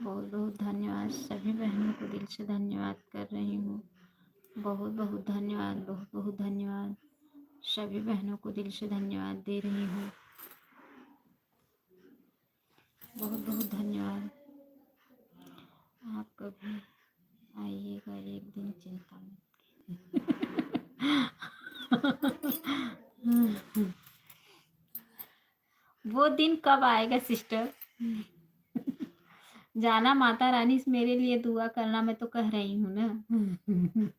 बहुत बहुत धन्यवाद, सभी बहनों को दिल से धन्यवाद कर रही हूँ। बहुत बहुत धन्यवाद, बहुत बहुत धन्यवाद, सभी बहनों को दिल से धन्यवाद दे रही हूँ। बहुत बहुत धन्यवाद। आप कभी आइएगा एक दिन, चिंता मत। वो दिन कब आएगा सिस्टर? जाना, माता रानी से मेरे लिए दुआ करना, मैं तो कह रही हूँ ना।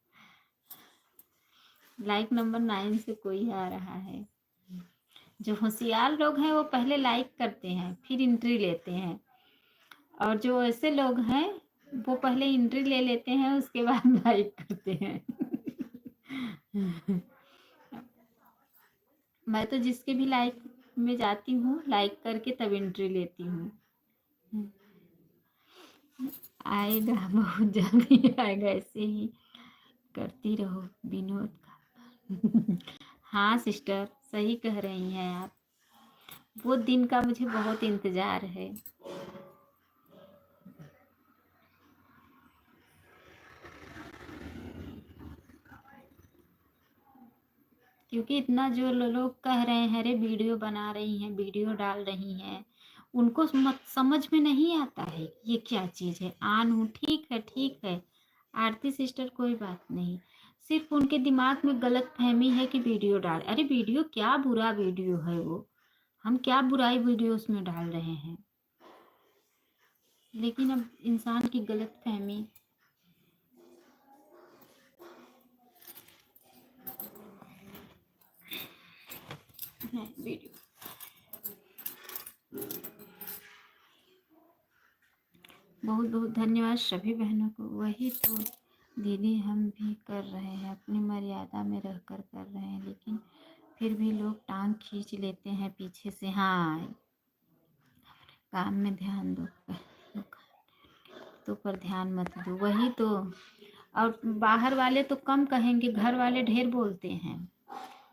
लाइक नंबर 9 से कोई आ रहा है। जो होशियार लोग हैं वो पहले लाइक करते हैं, फिर एंट्री लेते हैं, और जो ऐसे लोग हैं वो पहले एंट्री ले लेते हैं, उसके बाद लाइक करते हैं। मैं तो जिसके भी लाइक में जाती हूँ, लाइक करके तब एंट्री लेती हूँ। आएगा, बहुत जल्दी आएगा, ऐसे ही करती रहो विनोद का। हाँ सिस्टर, सही कह रही हैं आप, वो दिन का मुझे बहुत इंतजार है। क्योंकि इतना जो लोग कह रहे हैं, अरे वीडियो बना रही हैं, वीडियो डाल रही हैं, उनको समझ में नहीं आता है ये क्या चीज़ है। आन हूँ, ठीक है ठीक है आरती सिस्टर, कोई बात नहीं, सिर्फ उनके दिमाग में गलत फहमी है कि वीडियो डाल, अरे वीडियो क्या बुरा वीडियो है वो, हम क्या बुराई वीडियो उसमें डाल रहे हैं। लेकिन अब इंसान की गलत फहमी। है वीडियो। बहुत बहुत धन्यवाद सभी बहनों को। वही तो दीदी, हम भी कर रहे हैं, अपनी मर्यादा में रहकर कर रहे हैं, लेकिन फिर भी लोग टांग खींच लेते हैं पीछे से। हाँ, काम में ध्यान दो, तो पर ध्यान मत दो, वही तो। और बाहर वाले तो कम कहेंगे, घर वाले ढेर बोलते हैं।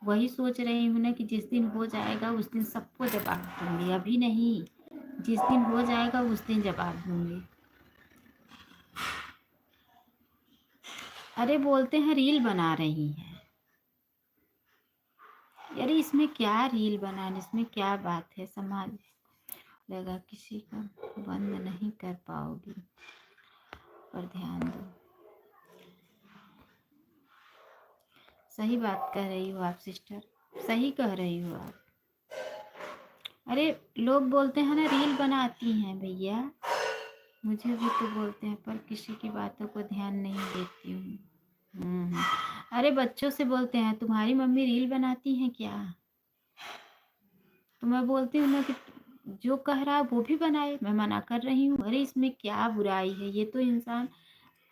वही सोच रही हूँ ना कि जिस दिन हो जाएगा उस दिन सबको जवाब दूंगी, अभी नहीं, जिस दिन हो जाएगा उस दिन जवाब दूंगी। अरे बोलते हैं रील बना रही हैं, यार इसमें क्या रील बनाने, इसमें क्या बात है, समाज लगा किसी का बंद नहीं कर पाओगी, पर ध्यान दो। सही बात कह रही हो आप सिस्टर, सही कह रही हो आप। अरे लोग बोलते हैं ना रील बनाती हैं, भैया मुझे भी तो बोलते हैं, पर किसी की बातों को ध्यान नहीं देती हूँ। अरे बच्चों से बोलते हैं तुम्हारी मम्मी रील बनाती हैं क्या, तो मैं बोलती हूँ ना कि जो कह रहा है वो भी बनाए, मैं मना कर रही हूँ। अरे इसमें क्या बुराई है, ये तो इंसान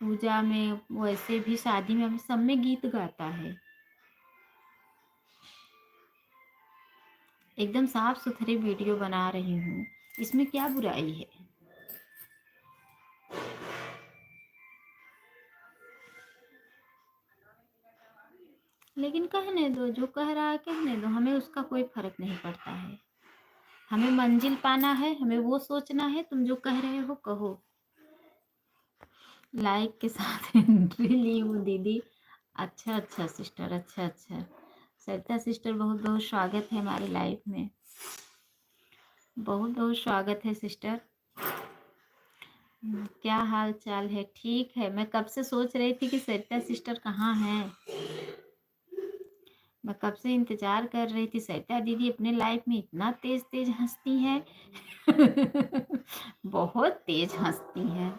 पूजा में, वैसे भी शादी में, सब में गीत गाता है, एकदम साफ सुथरे वीडियो बना रही हूँ, इसमें क्या बुराई है। लेकिन कहने दो, जो कह रहा है कहने दो, हमें उसका कोई फर्क नहीं पड़ता है। हमें मंजिल पाना है, हमें वो सोचना है। तुम जो कह रहे हो कहो। लाइक के साथ एंट्री ली हूँ दीदी। अच्छा अच्छा सिस्टर, अच्छा अच्छा। सरिता सिस्टर, बहुत बहुत स्वागत है हमारी लाइफ में, बहुत बहुत स्वागत है सिस्टर। क्या हाल चाल है? ठीक है, मैं कब से सोच रही थी कि सरिता सिस्टर कहाँ हैं, मैं कब से इंतजार कर रही थी। सरिता दीदी अपने लाइफ में इतना तेज तेज हंसती हैं। बहुत तेज हंसती हैं।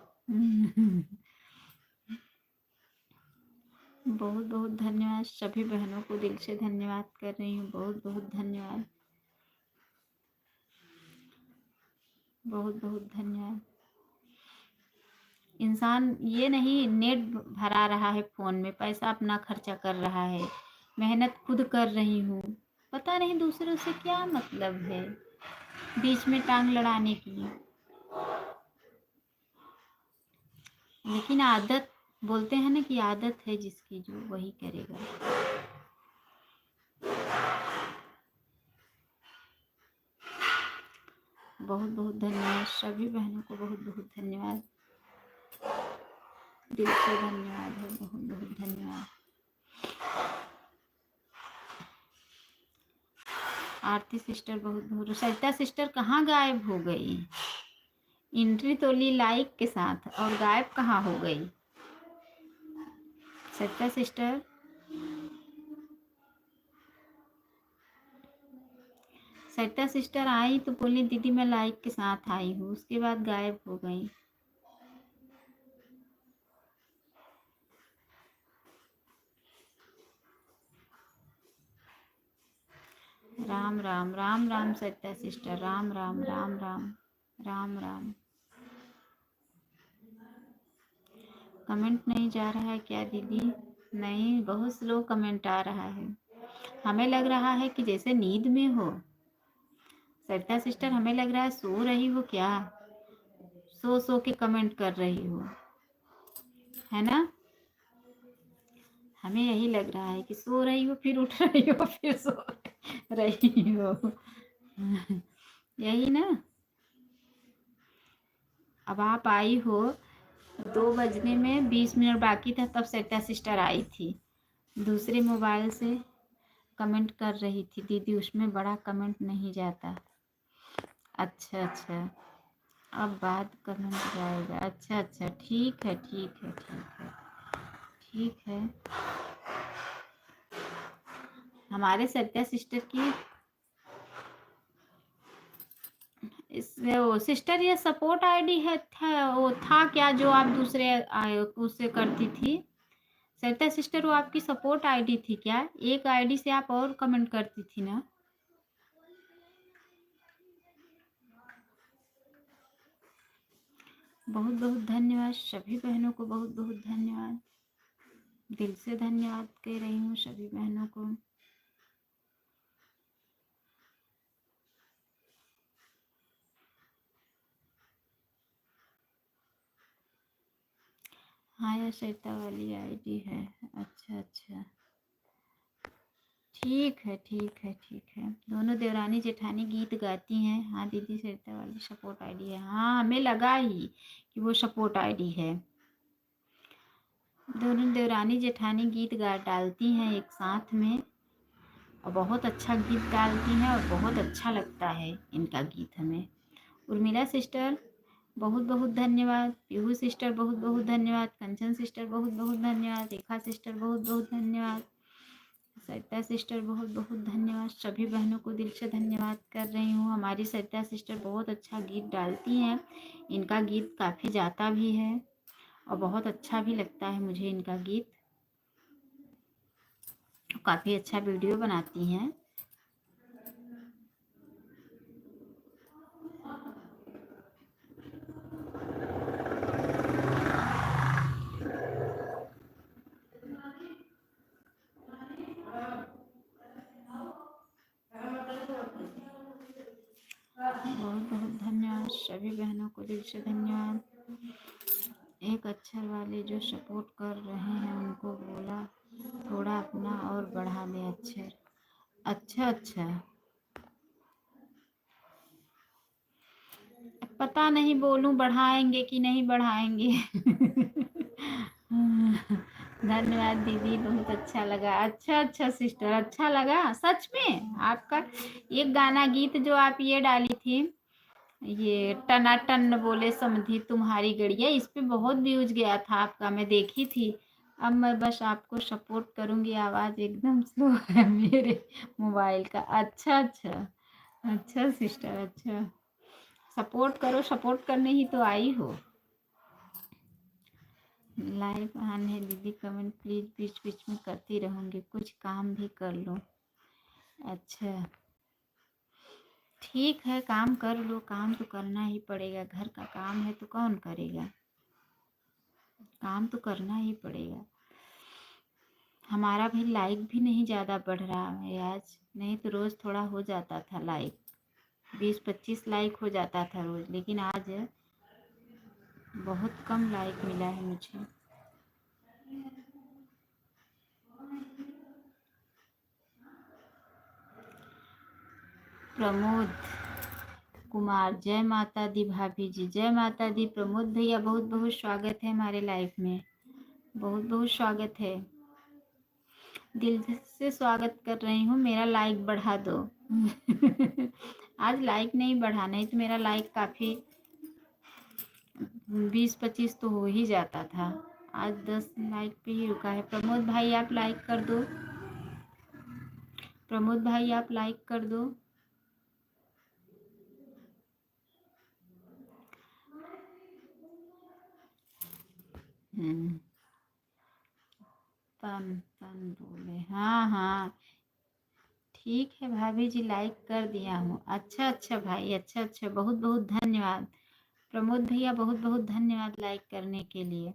बहुत बहुत धन्यवाद, सभी बहनों को दिल से धन्यवाद कर रही हूँ, बहुत बहुत धन्यवाद, बहुत बहुत धन्यवाद। इंसान ये नहीं नेट भरा रहा है फ़ोन में, पैसा अपना खर्चा कर रहा है, मेहनत खुद कर रही हूँ, पता नहीं दूसरों से क्या मतलब है बीच में टांग लड़ाने की। लेकिन आदत, बोलते हैं ना कि आदत है जिसकी, जो वही करेगा। बहुत बहुत धन्यवाद सभी बहनों को, बहुत बहुत धन्यवाद, दिल से धन्यवाद है, बहुत बहुत धन्यवाद। आरती सिस्टर बहुत बहुत, सरिता सिस्टर कहाँ गायब हो गई? एंट्री तो ली लाइक के साथ और गायब कहाँ हो गई सरिता सिस्टर? सरिता सिस्टर आई तो बोली दीदी मैं लाइक के साथ आई हूँ, उसके बाद गायब हो गई। राम राम राम राम सरिता सिस्टर, राम राम राम राम राम राम। कमेंट नहीं जा रहा है क्या दीदी? नहीं, बहुत स्लो कमेंट आ रहा है। हमें लग रहा है कि जैसे नींद में हो सरिता सिस्टर, हमें लग रहा है सो रही हो क्या? सो के कमेंट कर रही हो, है ना? हमें यही लग रहा है कि सो रही हो फिर उठ रही हो फिर सो रही हो यही ना। अब आप आई हो 2 बजने में 20 मिनट बाकी था, तब सरिता सिस्टर आई थी। दूसरे मोबाइल से कमेंट कर रही थी दीदी, उसमें बड़ा कमेंट नहीं जाता। अच्छा अच्छा, अब बाद कमेंट जाएगा। अच्छा अच्छा, ठीक है ठीक है ठीक है ठीक है। हमारे सरिता सिस्टर की वो सिस्टर ये सपोर्ट आईडी है वो था क्या जो आप दूसरे उससे करती थी? सरिता सिस्टर वो आपकी सपोर्ट आईडी थी क्या? एक आईडी से आप और कमेंट करती थी ना? बहुत बहुत धन्यवाद सभी बहनों को, बहुत बहुत धन्यवाद, दिल से धन्यवाद कह रही हूँ सभी बहनों को। हाँ, यह सरिता वाली आईडी है। अच्छा अच्छा, ठीक है ठीक है ठीक है। दोनों देवरानी जेठानी गीत गाती हैं। हाँ दीदी, सरिता वाली सपोर्ट आईडी है। हाँ, हमें लगा ही कि वो सपोर्ट आईडी है। दोनों देवरानी जेठानी गीत गा डालती हैं एक साथ में, और बहुत अच्छा गीत डालती हैं और बहुत अच्छा लगता है इनका गीत हमें। उर्मिला सिस्टर बहुत बहुत धन्यवाद, पीहू सिस्टर बहुत बहुत धन्यवाद, कंचन सिस्टर बहुत बहुत धन्यवाद, रेखा सिस्टर बहुत बहुत धन्यवाद, सरिता सिस्टर बहुत बहुत धन्यवाद। सभी बहनों को दिल से धन्यवाद कर रही हूँ। हमारी सरिता सिस्टर बहुत अच्छा गीत डालती हैं, इनका गीत काफ़ी जाता भी है और बहुत अच्छा भी लगता है मुझे इनका गीत। काफ़ी अच्छा वीडियो बनाती हैं। बहुत बहुत धन्यवाद सभी बहनों को, दिल से धन्यवाद। एक अक्षर वाले जो सपोर्ट कर रहे हैं उनको बोला थोड़ा अपना और बढ़ा दे अक्षर। अच्छा अच्छा, पता नहीं बोलूं बढ़ाएंगे कि नहीं बढ़ाएंगे धन्यवाद दीदी, बहुत अच्छा लगा। अच्छा अच्छा सिस्टर, अच्छा लगा सच में आपका एक गाना गीत जो आप ये डाली थी, ये टनाटन बोले समधी तुम्हारी गड़िया, इस पे बहुत व्यूज गया था आपका, मैं देखी थी। अब मैं बस आपको सपोर्ट करूंगी, आवाज़ एकदम स्लो है मेरे मोबाइल का। अच्छा अच्छा अच्छा सिस्टर, अच्छा सपोर्ट करो, सपोर्ट करने ही तो आई हो। लाइव ऑन है दीदी, कमेंट प्लीज बीच बीच में करती रहूंगी, कुछ काम भी कर लो। अच्छा ठीक है, काम कर लो, काम तो करना ही पड़ेगा, घर का काम है तो कौन करेगा, काम तो करना ही पड़ेगा। हमारा भी लाइक भी नहीं ज़्यादा बढ़ रहा है आज, नहीं तो रोज़ थोड़ा हो जाता था लाइक, 20-25 लाइक हो जाता था रोज़, लेकिन आज बहुत कम लाइक मिला है मुझे। प्रमोद कुमार, जय माता दी भाभी जी, जय माता दी। प्रमोद भैया बहुत बहुत स्वागत है हमारे लाइफ में, बहुत बहुत स्वागत है, दिल से स्वागत कर रही हूँ। मेरा लाइक बढ़ा दो। आज लाइक नहीं बढ़ा, नहीं तो मेरा लाइक काफ़ी 20-25 तो हो ही जाता था। आज 10 लाइक पे ही रुका है। प्रमोद भाई आप लाइक कर दो, प्रमोद भाई आप लाइक कर दो। तन तन बोले, हाँ हाँ ठीक है भाभी जी, लाइक कर दिया हूँ। अच्छा अच्छा भाई, अच्छा अच्छा, बहुत बहुत धन्यवाद प्रमोद भैया, बहुत बहुत धन्यवाद लाइक करने के लिए।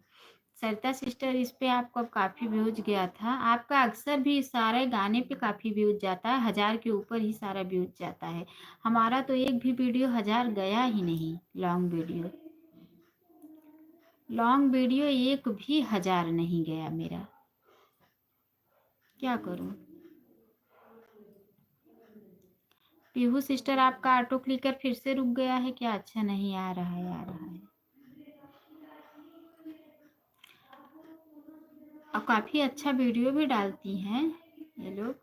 सरिता सिस्टर, इस पे आपको काफ़ी व्यूज गया था। आपका अक्सर भी सारे गाने पे काफ़ी व्यूज जाता है, 1000 के ऊपर ही सारा व्यूज जाता है। हमारा तो एक भी वीडियो 1000 गया ही नहीं। लॉन्ग वीडियो एक भी 1000 नहीं गया मेरा, क्या करूं। पीहू सिस्टर, आपका ऑटो क्लिकर फिर से रुक गया है क्या? अच्छा नहीं आ रहा है, आ रहा है। और काफ़ी अच्छा वीडियो भी डालती हैं ये लोग।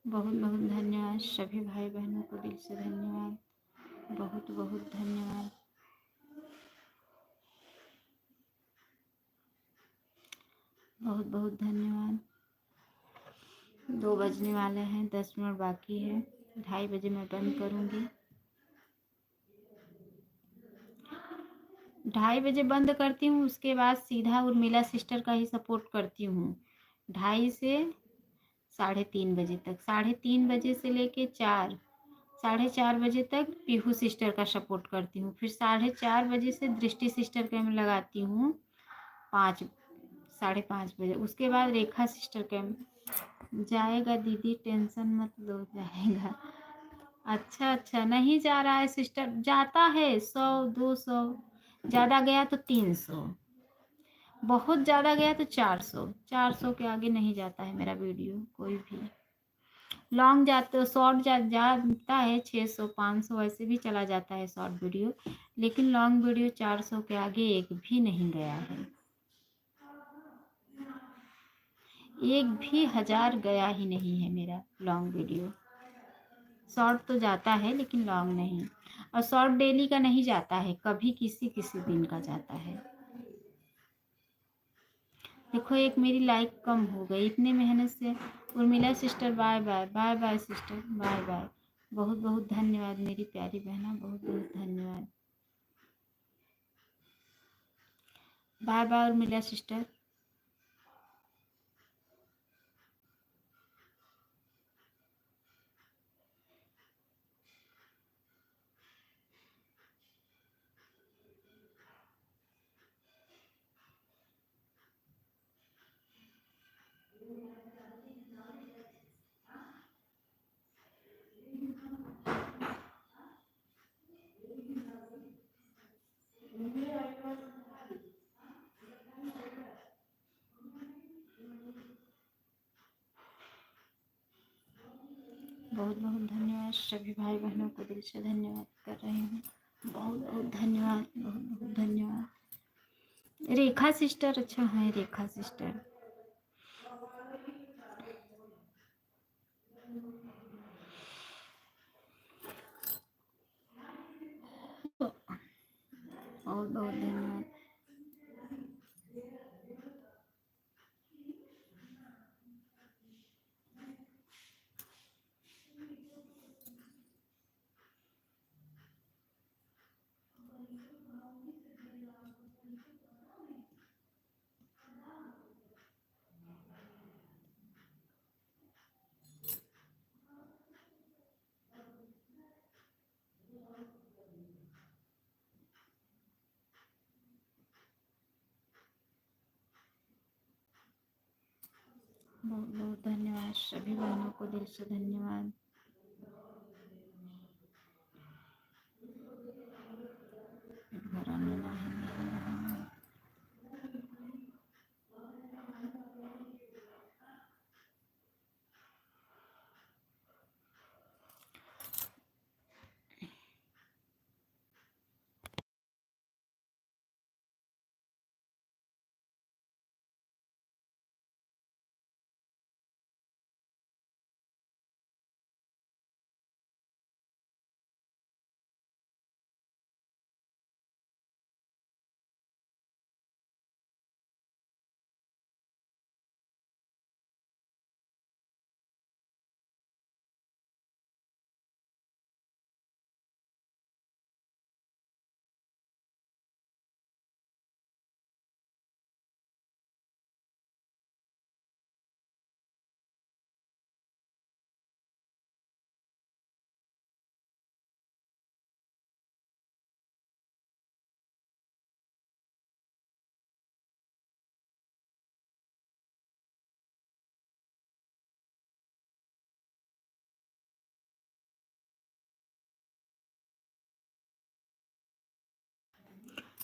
बहुत बहुत धन्यवाद सभी भाई बहनों को, दिल से धन्यवाद, बहुत बहुत धन्यवाद। बहुत बहुत धन्यवाद। 2 बजने वाले हैं, 10 मिनट बाकी है, 2:30 बजे मैं बंद करूँगी। 2:30 बजे बंद करती हूँ, उसके बाद सीधा उर्मिला सिस्टर का ही सपोर्ट करती हूँ। 2:30 से 3:30 बजे तक, 3:30 बजे से लेके 4, 4:30 बजे तक पीहू सिस्टर का सपोर्ट करती हूँ। फिर 4:30 बजे से दृष्टि सिस्टर का मैं लगाती हूँ 5, 5:30 बजे। उसके बाद रेखा सिस्टर कैंप जाएगा। दीदी टेंशन मत लो, जाएगा। अच्छा अच्छा, नहीं जा रहा है सिस्टर, जाता है 100 200, ज़्यादा गया तो 300, बहुत ज़्यादा गया तो 400, 400 के आगे नहीं जाता है मेरा वीडियो कोई भी। लॉन्ग जाते शॉर्ट जाता है 600 500, ऐसे भी चला जाता है शॉर्ट वीडियो, लेकिन लॉन्ग वीडियो 400 के आगे एक भी नहीं गया है, एक भी 1000 गया ही नहीं है मेरा लॉन्ग वीडियो। शॉर्ट तो जाता है लेकिन लॉन्ग नहीं, और शॉर्ट डेली का नहीं जाता है, कभी किसी किसी दिन का जाता है। देखो एक मेरी लाइक कम हो गई इतने मेहनत से। Urmila sister bye bye, bye bye sister, bye bye. बहुत बहुत धन्यवाद मेरी प्यारी बहना, बहुत बहुत धन्यवाद। Bye bye Urmila sister. बहुत बहुत धन्यवाद सभी भाई बहनों को, दिल से धन्यवाद कर रही हूँ। बहुत बहुत धन्यवाद, बहुत बहुत धन्यवाद। रेखा सिस्टर, अच्छा है रेखा सिस्टर। बहुत बहुत धन्यवाद। बहुत बहुत धन्यवाद सभी बहनों को, दिल से धन्यवाद।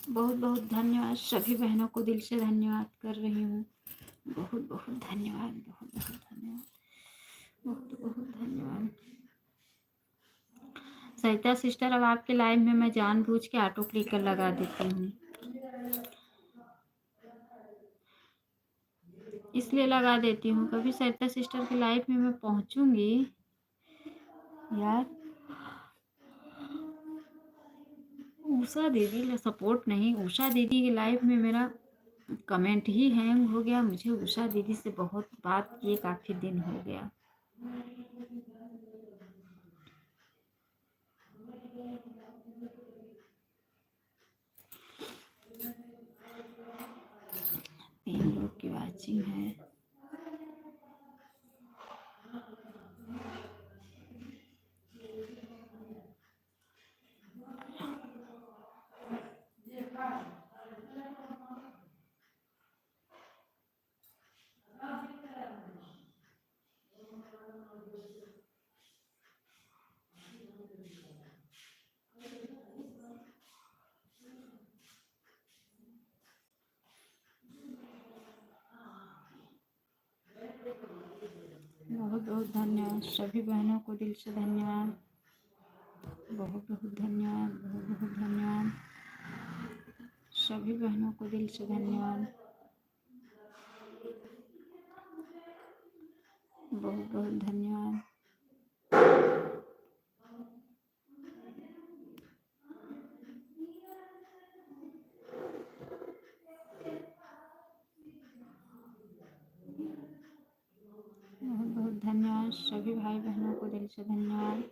बहुत बहुत धन्यवाद, सभी बहनों को दिल से धन्यवाद कर रही हूँ। बहुत बहुत धन्यवाद, बहुत बहुत धन्यवाद, बहुत बहुत धन्यवाद। सरिता सिस्टर, अब आपके लाइव में मैं जानबूझ के ऑटो क्लिकर लगा देती हूँ, इसलिए लगा देती हूँ। कभी सरिता सिस्टर के लाइव में मैं पहुँचूँगी यार, उषा दीदी सपोर्ट नहीं, उषा दीदी के लाइव में मेरा कमेंट ही हैंग हो गया। मुझे उषा दीदी से बहुत बात किए काफ़ी दिन हो गया। तीन लोग की वाचिंग है। बहुत बहुत धन्यवाद, सभी बहनों को दिल से धन्यवाद। बहुत बहुत धन्यवाद, बहुत बहुत धन्यवाद, सभी बहनों को दिल से धन्यवाद। बहुत बहुत धन्यवाद। बहुत बहुत धन्यवाद, सभी भाई बहनों को दिल से धन्यवाद।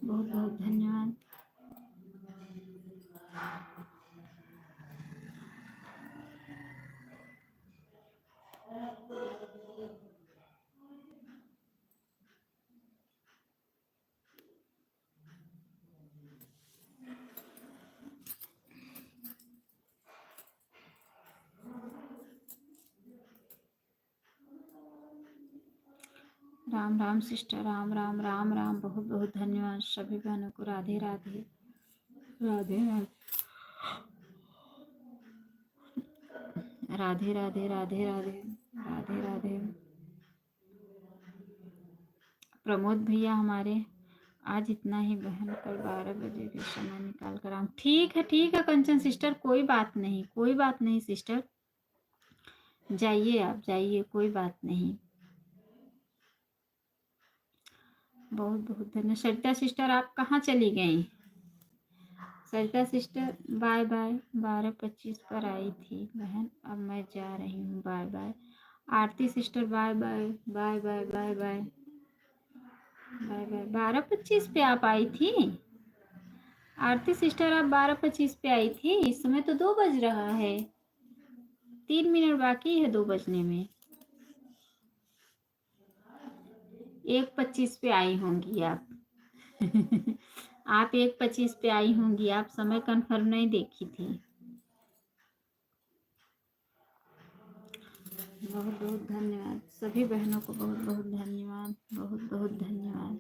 बहुत बहुत धन्यवाद। राम राम सिस्टर, राम राम राम राम। बहुत बहुत धन्यवाद सभी बहनों को। राधे राधे, राधे राधे, राधे राधे, राधे राधे, राधे। प्रमोद भैया हमारे आज इतना ही बहन, कल 12 बजे भी समय निकाल कर आऊँ। ठीक है कंचन सिस्टर, कोई बात नहीं, कोई बात नहीं सिस्टर, जाइए आप जाइए, कोई बात नहीं। बहुत बहुत धन्यवाद। सरिता सिस्टर आप कहाँ चली गई? सरिता सिस्टर बाय बाय। 12:25 पर आई थी बहन, अब मैं जा रही हूँ, bye bye. Aarti sister bye bye, bye bye, bye bye, bye bye. 12:25 पे आप आई थी आरती सिस्टर, आप 12:25 पे आई थी। इस समय तो 2 बज रहा है, 3 मिनट बाकी है 2 बजने में। 1:25 पे आई होंगी आप आप 1:25 पे आई होंगी, आप समय कन्फर्म नहीं देखी थी। बहुत बहुत धन्यवाद सभी बहनों को, बहुत बहुत धन्यवाद, बहुत बहुत धन्यवाद।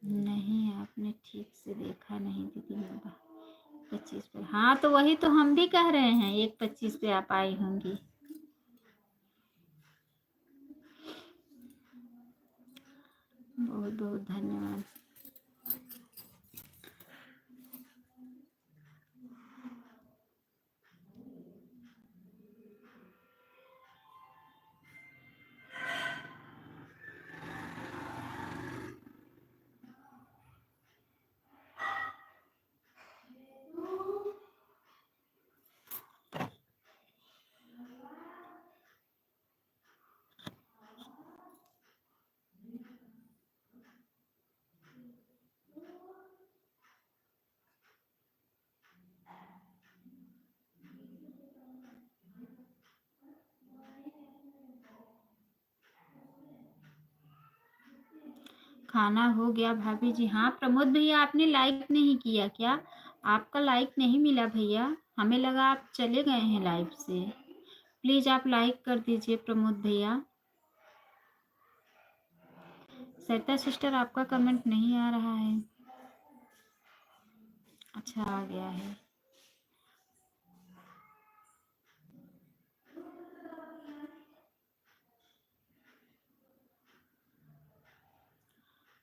नहीं आपने ठीक से देखा नहीं दीदी, मैं 25 पे, हाँ तो वही तो हम भी कह रहे हैं, 1:25 पे आप आई होंगी। बहुत बहुत धन्यवाद। खाना हो गया भाभी जी। हाँ प्रमोद भैया, आपने लाइक नहीं किया क्या? आपका लाइक नहीं मिला भैया, हमें लगा आप चले गए हैं लाइव से। प्लीज आप लाइक कर दीजिए प्रमोद भैया। सरिता सिस्टर आपका कमेंट नहीं आ रहा है। अच्छा आ गया है।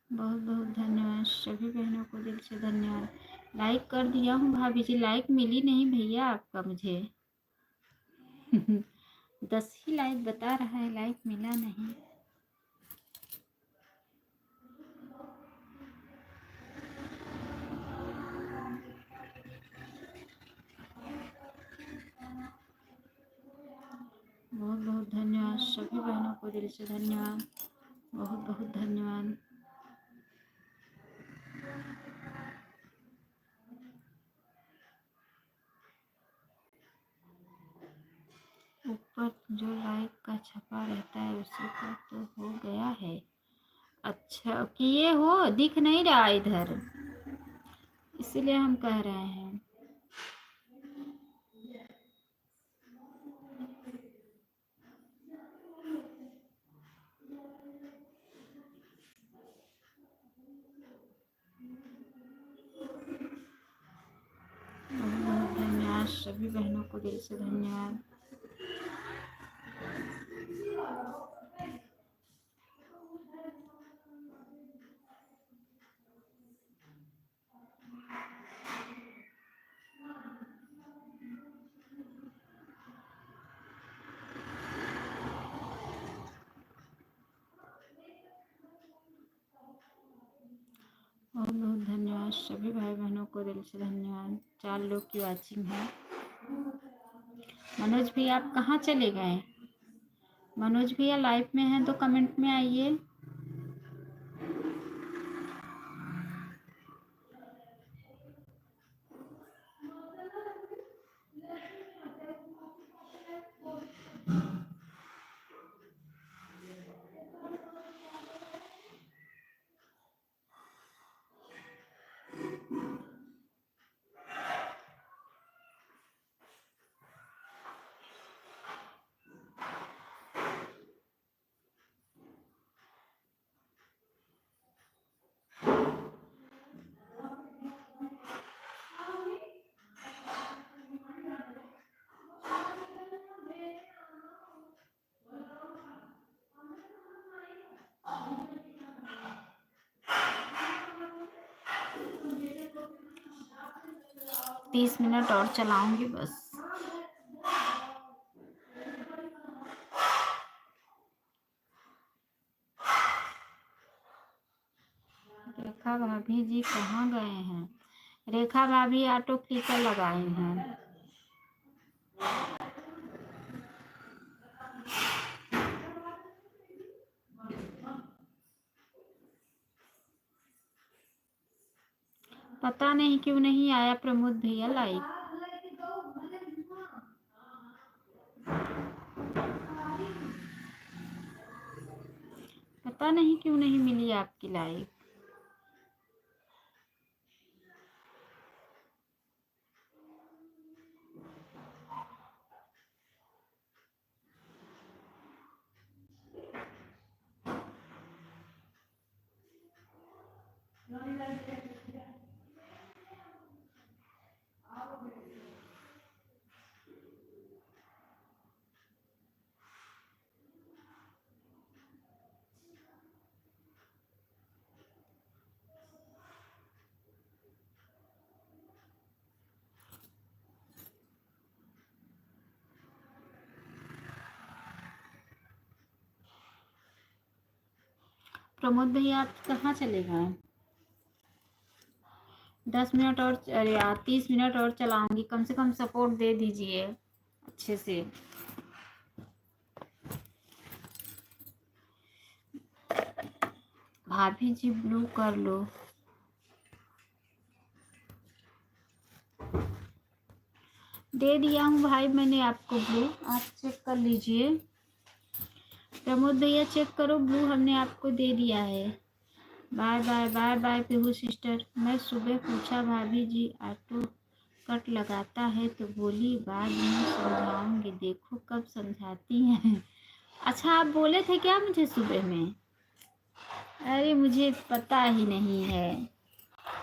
बहुत बहुत धन्यवाद सभी बहनों को, दिल से धन्यवाद। लाइक कर दिया हूँ भाभी जी, लाइक मिली नहीं भैया आपका मुझे। 10 ही लाइक बता रहा है, लाइक मिला नहीं। बहुत बहुत धन्यवाद सभी बहनों को, दिल से धन्यवाद, बहुत बहुत धन्यवाद। ऊपर जो लाइक का छपा रहता है उसी का तो हो गया है। अच्छा किए हो, दिख नहीं रहा इधर, इसीलिए हम कह रहे हैं। बहुत बहुत धन्यवाद सभी बहनों को, दिल से धन्यवाद। बहुत बहुत धन्यवाद सभी भाई बहनों को, दिल से धन्यवाद। 4 लोग की वॉचिंग है। मनोज भैया आप कहाँ चले गए? मनोज भैया लाइव में हैं तो कमेंट में आइए। तीस मिनट और चलाऊंगी बस। रेखा भाभी जी कहाँ गए हैं? रेखा भाभी ऑटो क्लिकर लगाए हैं। पता नहीं क्यों नहीं आया प्रमोद भैया लाइक। पता नहीं क्यों नहीं मिली आपकी लाइक। प्रमोद भैया आप कहाँ चले गए? 10 मिनट और, अरे यार 30 मिनट और चलाऊंगी, कम से कम सपोर्ट दे दीजिए अच्छे से। भाभी जी ब्लू कर लो। दे दिया हूँ भाई मैंने आपको ब्लू, आप चेक कर लीजिए। प्रमोद भैया चेक करो, ब्लू हमने आपको दे दिया है। Bye bye bye bye Pihu sister. मैं सुबह पूछा भाभी जी ऑटो कट लगाता है तो बोली बाद में समझाऊंगी, देखो कब समझाती हैं। अच्छा आप बोले थे क्या मुझे सुबह में? अरे मुझे पता ही नहीं है।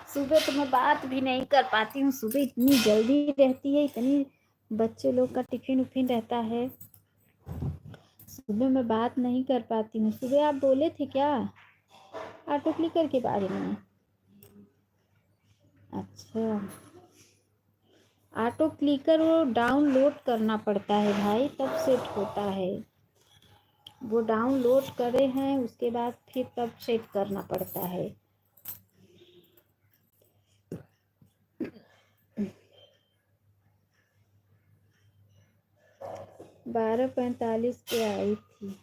सुबह तो मैं बात भी नहीं कर पाती हूँ, सुबह इतनी जल्दी रहती है, इतनी बच्चे लोग का टिफिन उफिन रहता है, सुबह मैं बात नहीं कर पाती हूँ। सुबह आप बोले थे क्या ऑटो क्लिकर के बारे में? अच्छा, ऑटो क्लिकर वो डाउनलोड करना पड़ता है भाई, तब सेट होता है। वो डाउनलोड करे हैं, उसके बाद फिर तब सेट करना पड़ता है। 12:45 पे आई थी।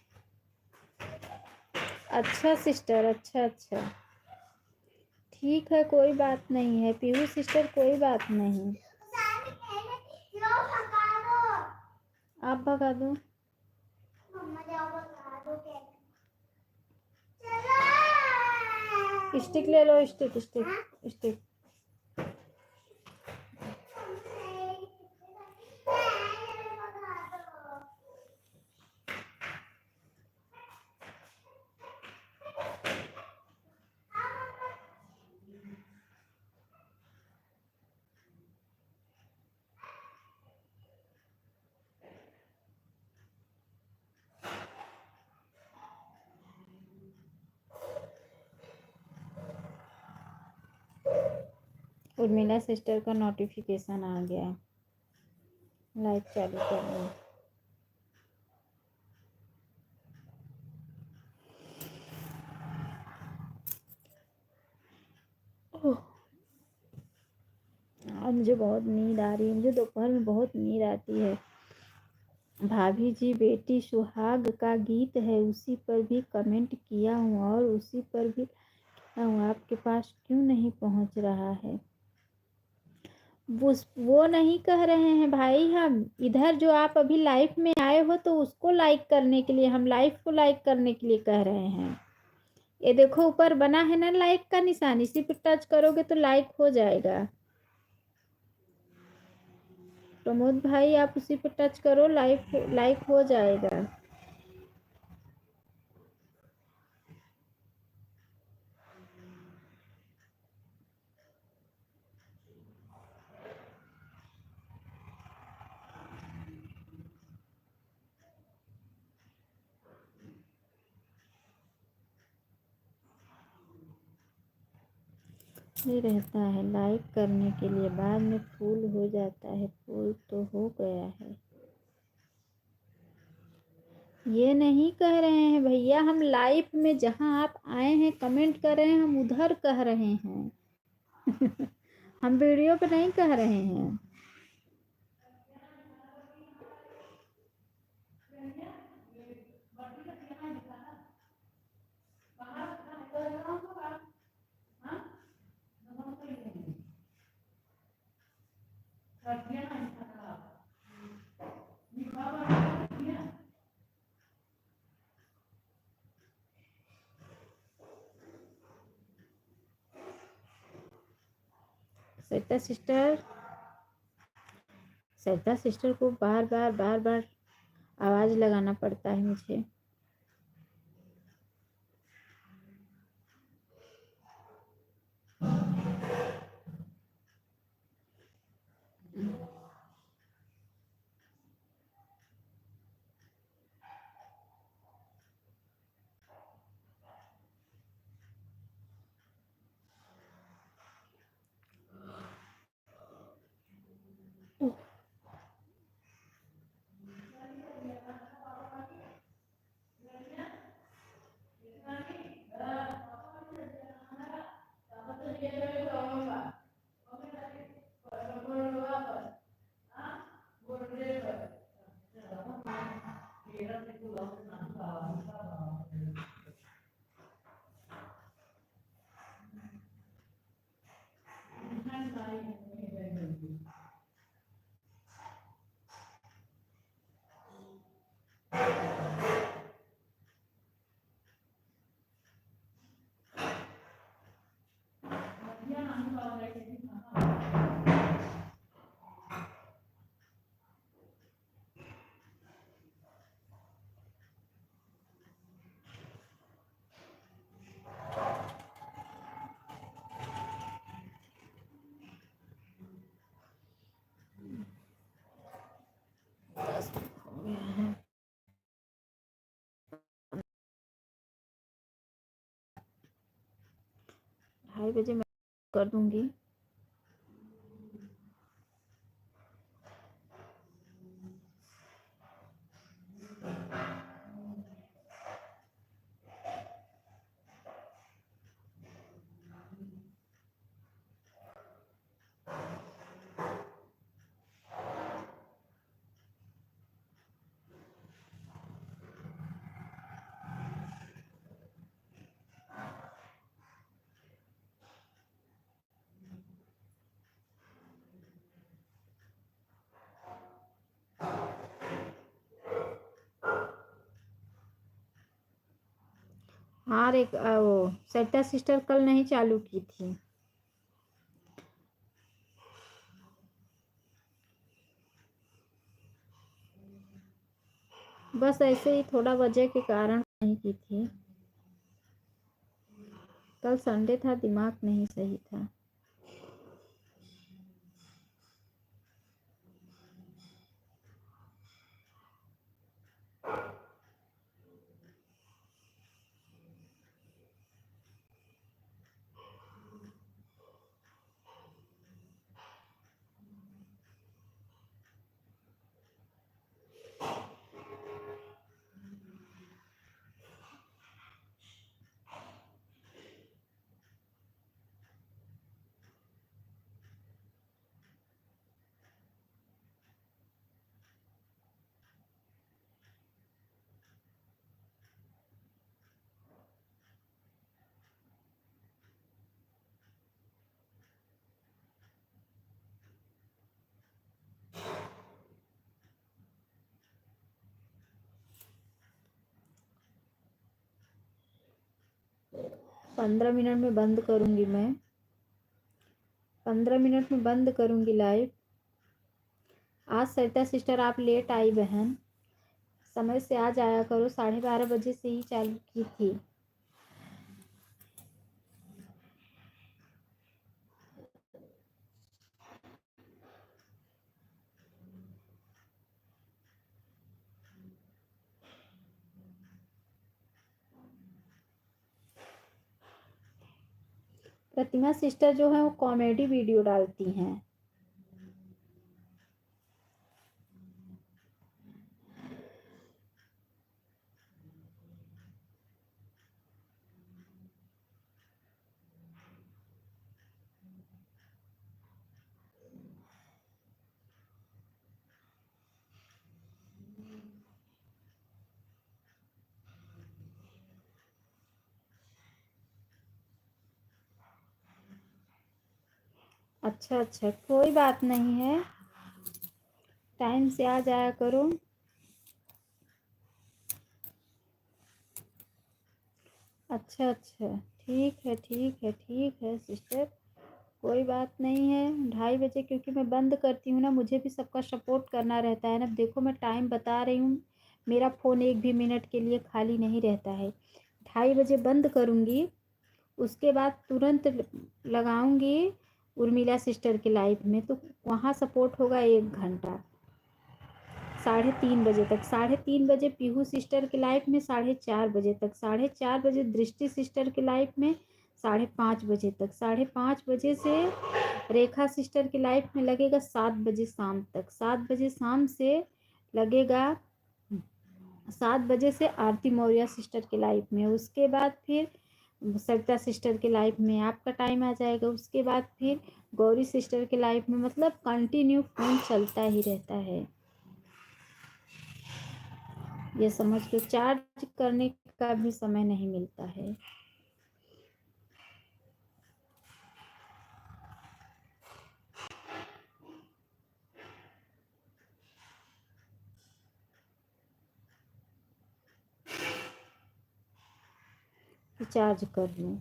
अच्छा सिस्टर, अच्छा अच्छा, ठीक है, कोई बात नहीं है पीहू सिस्टर, कोई बात नहीं। आप भगा दो। स्टिक ले लो, stick stick stick. Urmila sister का नोटिफिकेशन आ गया, लाइव चालू कर लो। मुझे बहुत नींद आ रही है, मुझे दोपहर में बहुत नींद आती है। भाभी जी, बेटी सुहाग का गीत है, उसी पर भी कमेंट किया हूँ और उसी पर भी हूँ, आपके पास क्यों नहीं पहुँच रहा है? वो नहीं कह रहे हैं भाई, हम इधर जो आप अभी लाइव में आए हो तो उसको लाइक करने के लिए, हम लाइव को लाइक करने के लिए कह रहे हैं। ये देखो ऊपर बना है ना लाइक का निशान, इसी पे टच करोगे तो लाइक हो जाएगा। प्रमोद भाई आप उसी पे टच करो, लाइक हो जाएगा। ये रहता है लाइक करने के लिए, बाद में फूल हो जाता है, फूल तो हो गया है। ये नहीं कह रहे हैं भैया, हम लाइव में जहाँ आप आए हैं कमेंट कर रहे हैं, हम उधर कह रहे हैं। हम वीडियो पे नहीं कह रहे हैं। सरिता सिस्टर, सरिता सिस्टर को बार बार आवाज लगाना पड़ता है मुझे। 2:30 बजे मैं कर दूंगी। हाँ रे, वो सरिता सिस्टर कल नहीं चालू की थी। बस ऐसे ही थोड़ा वजह के कारण नहीं की थी। कल संडे था, दिमाग नहीं सही था। पंद्रह मिनट में बंद करूंगी मैं। 15 मिनट में बंद करूंगी लाइव। आज सरिता सिस्टर आप लेट आई बहन, समय से आ जाया करो। 12:30 बजे से ही चालू की थी। प्रतिमा सिस्टर जो है वो कॉमेडी वीडियो डालती हैं। अच्छा अच्छा, कोई बात नहीं है, टाइम से आ जाया करो। अच्छा अच्छा, ठीक है ठीक है ठीक है सिस्टर, कोई बात नहीं है। 2:30 बजे क्योंकि मैं बंद करती हूँ ना, मुझे भी सबका सपोर्ट करना रहता है ना। देखो मैं टाइम बता रही हूँ, मेरा फ़ोन एक भी मिनट के लिए खाली नहीं रहता है। 2:30 बजे बंद करूँगी, उसके बाद तुरंत लगाऊंगी उर्मिला सिस्टर के लाइव में, तो वहाँ सपोर्ट होगा 1 घंटा 3:30 बजे तक। 3:30 बजे पीहू सिस्टर के लाइफ में, 4:30 बजे तक। 4:30 बजे दृष्टि सिस्टर के लाइफ में, 5:30 बजे तक। 5:30 बजे से रेखा सिस्टर के लाइफ में लगेगा 7 बजे शाम तक। 7 बजे शाम से लगेगा, 7 बजे से आरती मौर्य सिस्टर के लाइफ में। उसके बाद फिर सरिता सिस्टर के लाइफ में आपका टाइम आ जाएगा। उसके बाद फिर गौरी सिस्टर के लाइफ में, मतलब कंटिन्यू फोन चलता ही रहता है। ये समझ लो, चार्ज करने का भी समय नहीं मिलता है। चार्ज कर लूँ।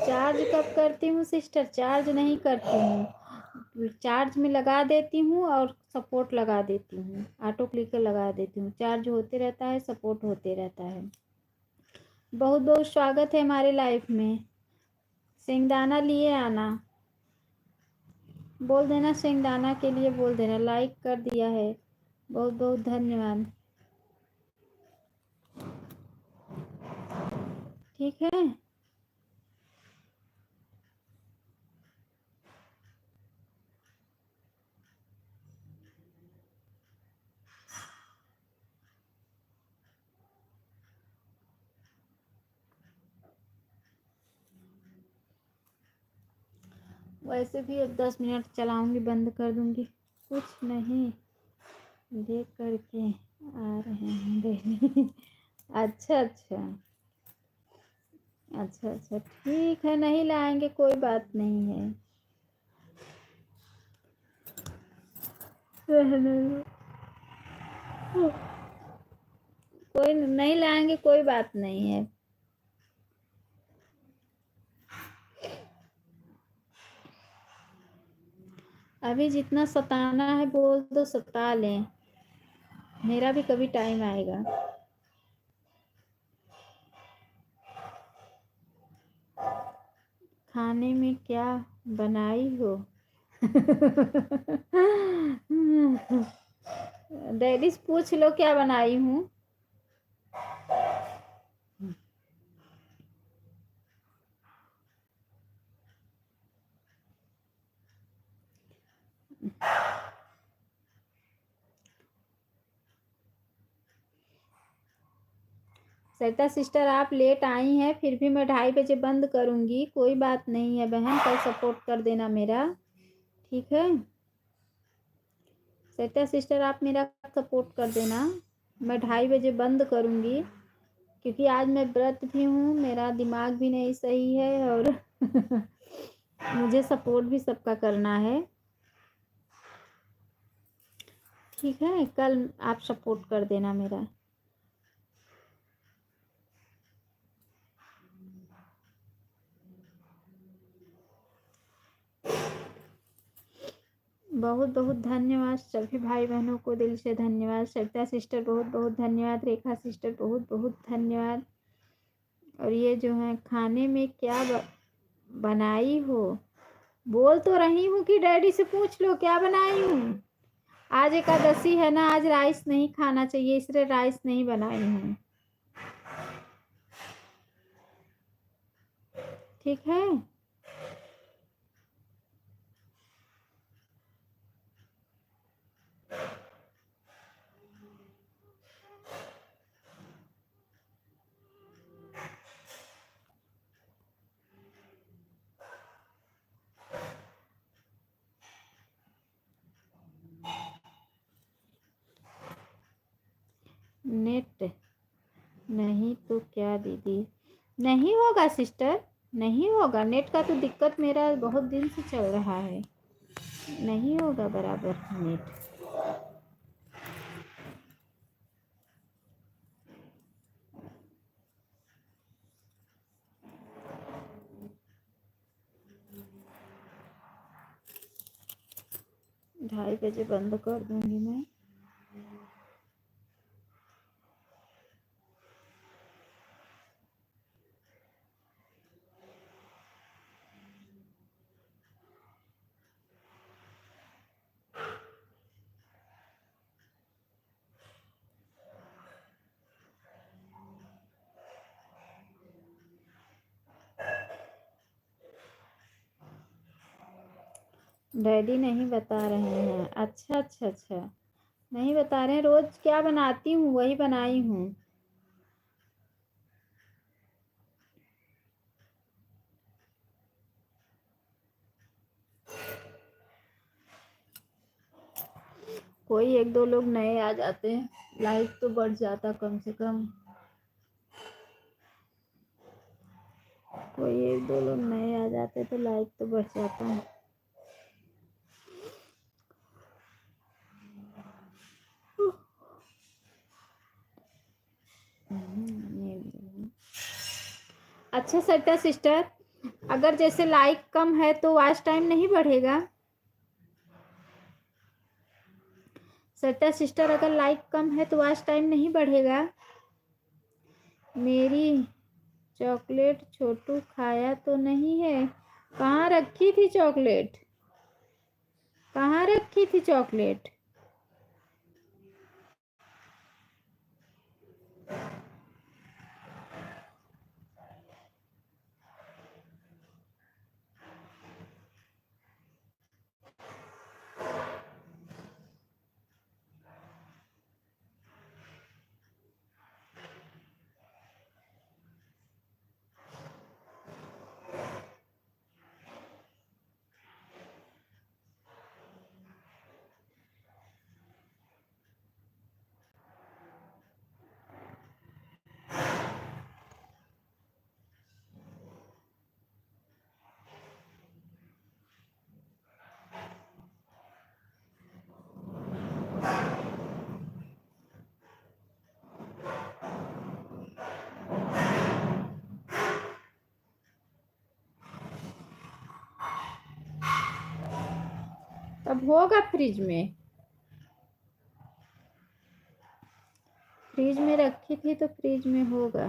चार्ज कब करती हूँ सिस्टर? चार्ज नहीं करती हूँ, चार्ज में लगा देती हूँ और सपोर्ट लगा देती हूँ, ऑटो क्लिकर लगा देती हूँ, चार्ज होते रहता है, सपोर्ट होते रहता है। बहुत बहुत स्वागत है हमारे लाइफ में। सिंगदाना लिए आना, बोल देना सिंगदाना के लिए, बोल देना। लाइक कर दिया है, बहुत बहुत धन्यवाद। ठीक है, वैसे भी अब 10 मिनट चलाऊंगी, बंद कर दूंगी। कुछ नहीं, देख करके आ रहे हैं डेली। अच्छा अच्छा, अच्छा अच्छा, ठीक है, नहीं लाएंगे, कोई बात नहीं है। कोई नहीं लाएंगे, कोई बात नहीं है। अभी जितना सताना है बोल दो, सता लें, मेरा भी कभी टाइम आएगा। खाने में क्या बनाई हो? डैडी से पूछ लो क्या बनाई हूँ। सरिता सिस्टर आप लेट आई हैं, फिर भी मैं 2:30 बजे बंद करूंगी, कोई बात नहीं है बहन, कल सपोर्ट कर देना मेरा, ठीक है। सरिता सिस्टर आप मेरा सपोर्ट कर देना, मैं 2:30 बजे बंद करूंगी, क्योंकि आज मैं व्रत भी हूँ, मेरा दिमाग भी नहीं सही है और मुझे सपोर्ट भी सबका करना है, ठीक है। कल आप सपोर्ट कर देना मेरा। बहुत बहुत धन्यवाद सभी भाई बहनों को, दिल से धन्यवाद। सरिता सिस्टर बहुत बहुत धन्यवाद, रेखा सिस्टर बहुत बहुत धन्यवाद। और ये जो है खाने में क्या बनाई हो, बोल तो रही हूँ कि डैडी से पूछ लो क्या बनाई हूँ। आज एकादशी है ना, आज राइस नहीं खाना चाहिए, इसलिए राइस नहीं बनाई हूँ, ठीक है। नेट नहीं तो क्या दीदी, नहीं होगा सिस्टर, नहीं होगा, नेट का तो दिक्कत मेरा बहुत दिन से चल रहा है, नहीं होगा बराबर नेट। ढाई बजे बंद कर दूंगी मैं। डैडी नहीं बता रहे हैं, अच्छा अच्छा अच्छा, नहीं बता रहे हैं। रोज क्या बनाती हूँ वही बनाई हूँ। कोई एक दो लोग नए आ जाते हैं, लाइक तो बढ़ जाता कम से कम, कोई एक दो लोग नए आ जाते तो लाइक तो बढ़ जाता है। अच्छा सरिता सिस्टर, अगर जैसे लाइक कम है तो वॉच टाइम नहीं बढ़ेगा। सट्टा सिस्टर, अगर लाइक कम है तो वॉच टाइम नहीं बढ़ेगा। मेरी चॉकलेट छोटू खाया तो नहीं है? कहाँ रखी थी चॉकलेट? कहाँ रखी थी चॉकलेट? तब होगा फ्रिज में। फ्रिज में रखी थी तो फ्रिज में होगा।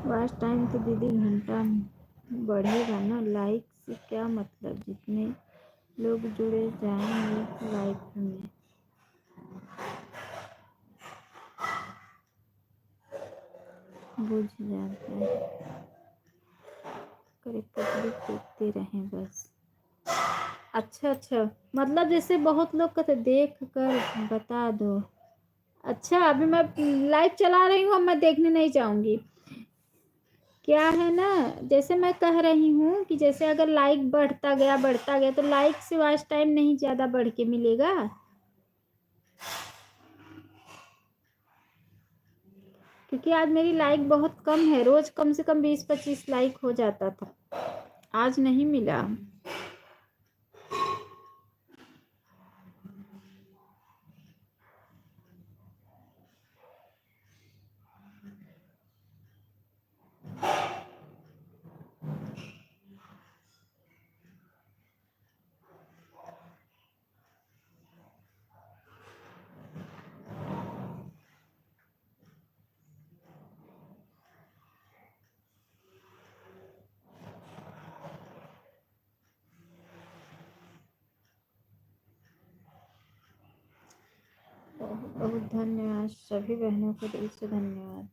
वॉच टाइम तो दीदी घंटा बढ़ेगा ना। लाइक से क्या मतलब, जितने लोग जुड़े जाएंगे लाइफ में। बुझ जाता है। करे पब्लिक देखते रहें बस। अच्छा अच्छा, मतलब जैसे बहुत लोग कहते देख कर बता दो। अच्छा, अभी मैं लाइव चला रही हूँ, अब मैं देखने नहीं जाऊंगी। क्या है ना, जैसे मैं कह रही हूँ कि जैसे अगर लाइक बढ़ता गया तो लाइक से वॉच टाइम नहीं ज़्यादा बढ़ के मिलेगा। क्योंकि आज मेरी लाइक बहुत कम है। रोज कम से कम 20-25 लाइक हो जाता था, आज नहीं मिला। बहुत बहुत धन्यवाद सभी बहनों को, दिल से धन्यवाद।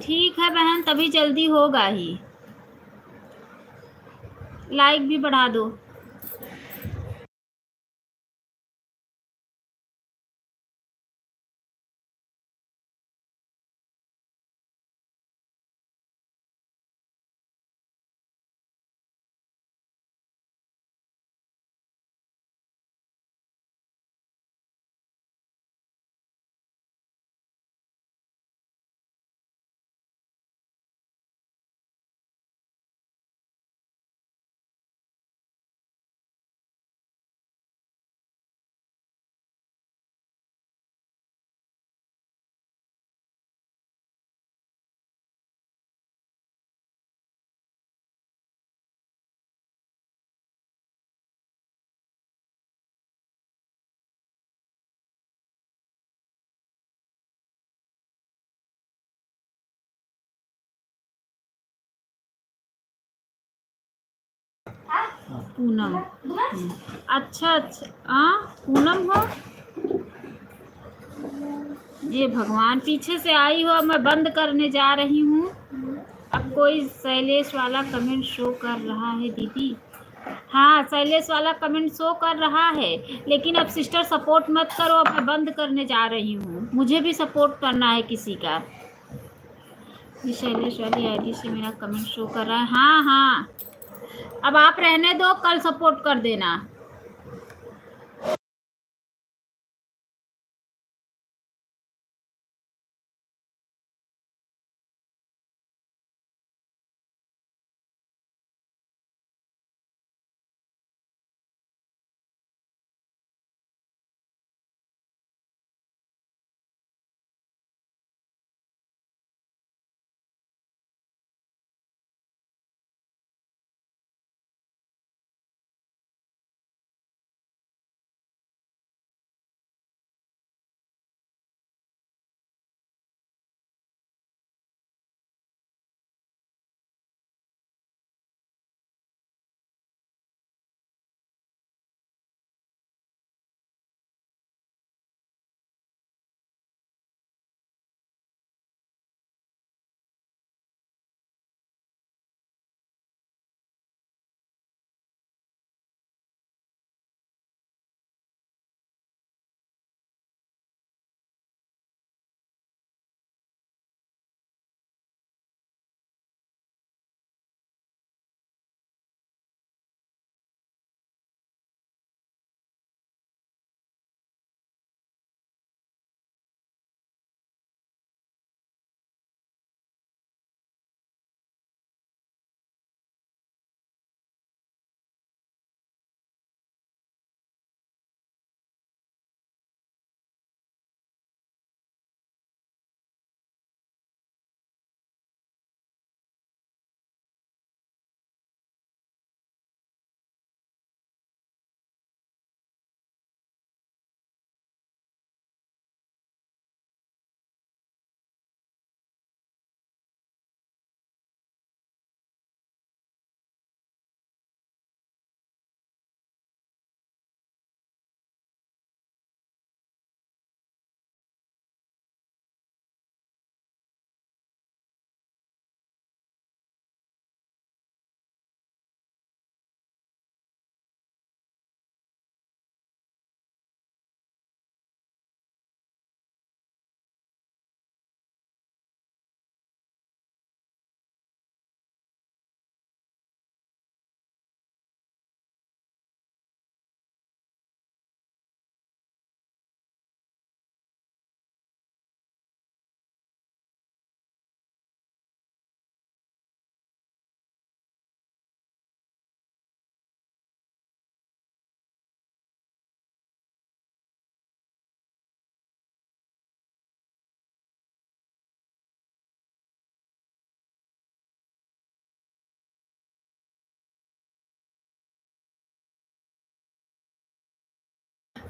ठीक है बहन, तभी जल्दी होगा ही। लाइक भी बढ़ा दो। पूनम। अच्छा अच्छा, हाँ पूनम हो। ये भगवान, पीछे से आई हो, अब मैं बंद करने जा रही हूँ। अब कोई शैलेश वाला कमेंट शो कर रहा है दीदी। हाँ, शैलेश वाला कमेंट शो कर रहा है, लेकिन अब सिस्टर सपोर्ट मत करो, अब मैं बंद करने जा रही हूँ। मुझे भी सपोर्ट करना है किसी का। ये शैलेश वाली आईडी से मेरा कमेंट शो कर रहा है। हाँ हाँ, अब आप रहने दो, कल सपोर्ट कर देना।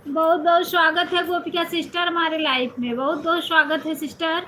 बहुत बहुत स्वागत है गोपिका सिस्टर हमारे लाइफ में, बहुत बहुत स्वागत है सिस्टर।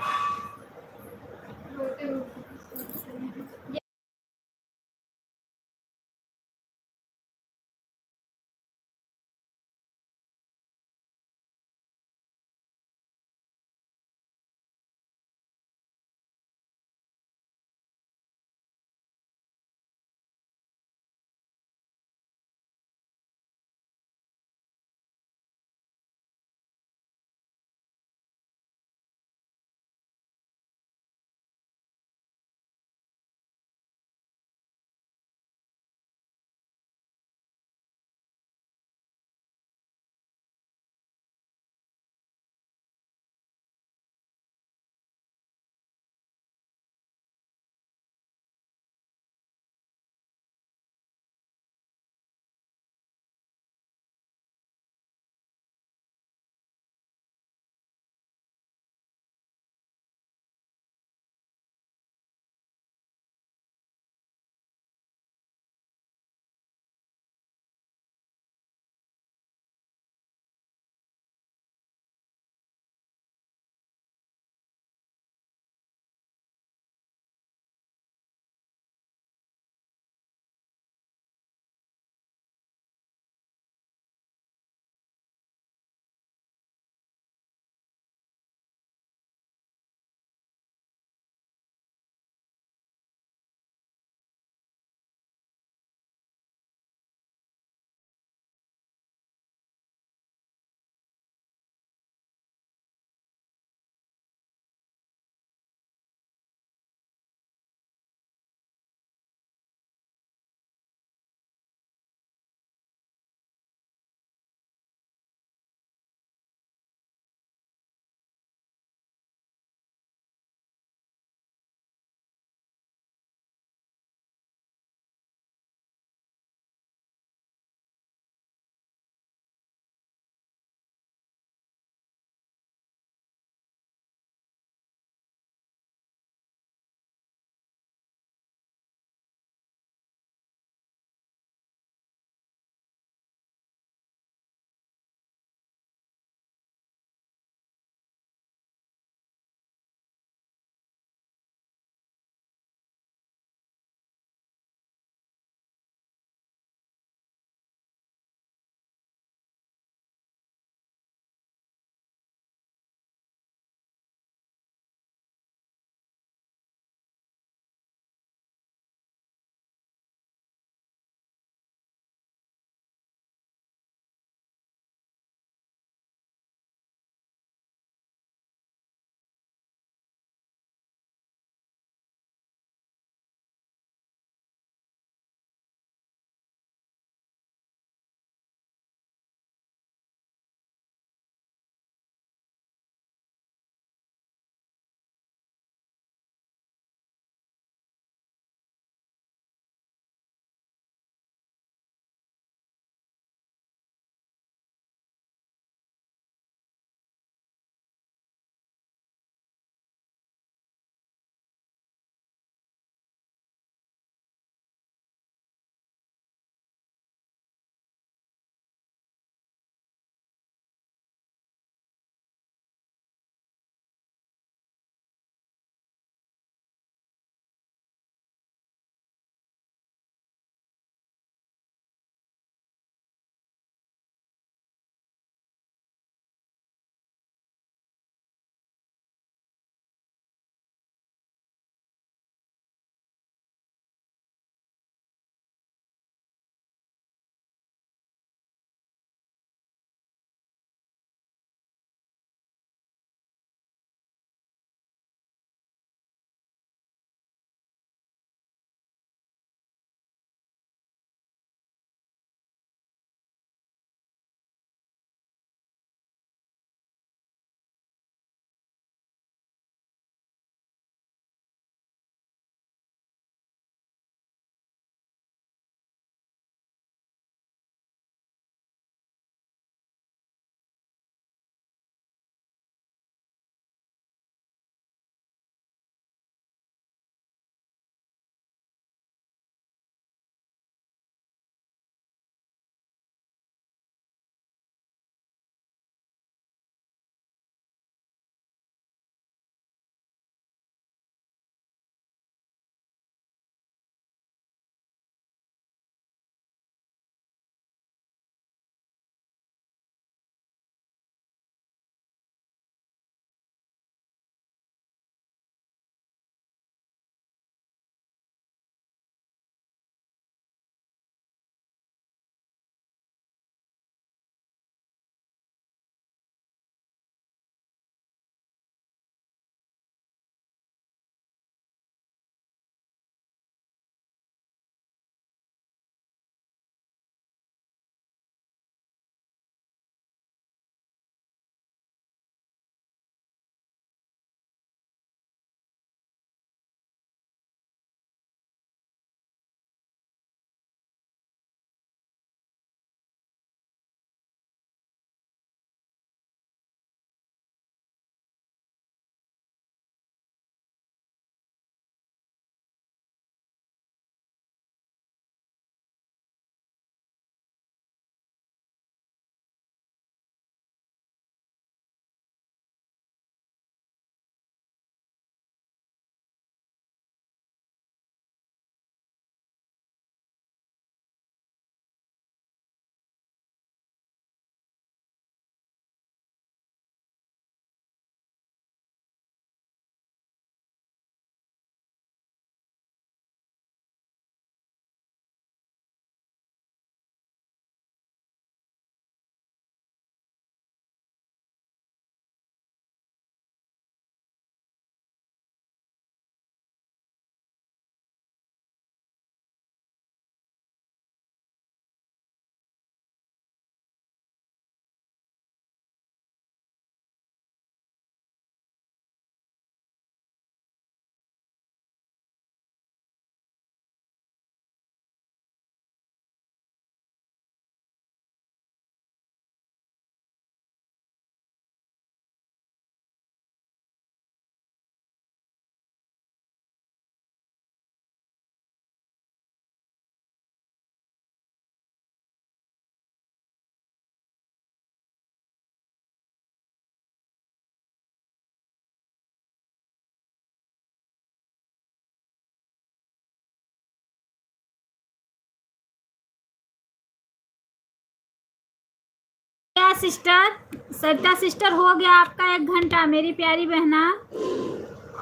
सरिता सिस्टर हो गया आपका 1 घंटा मेरी प्यारी बहना,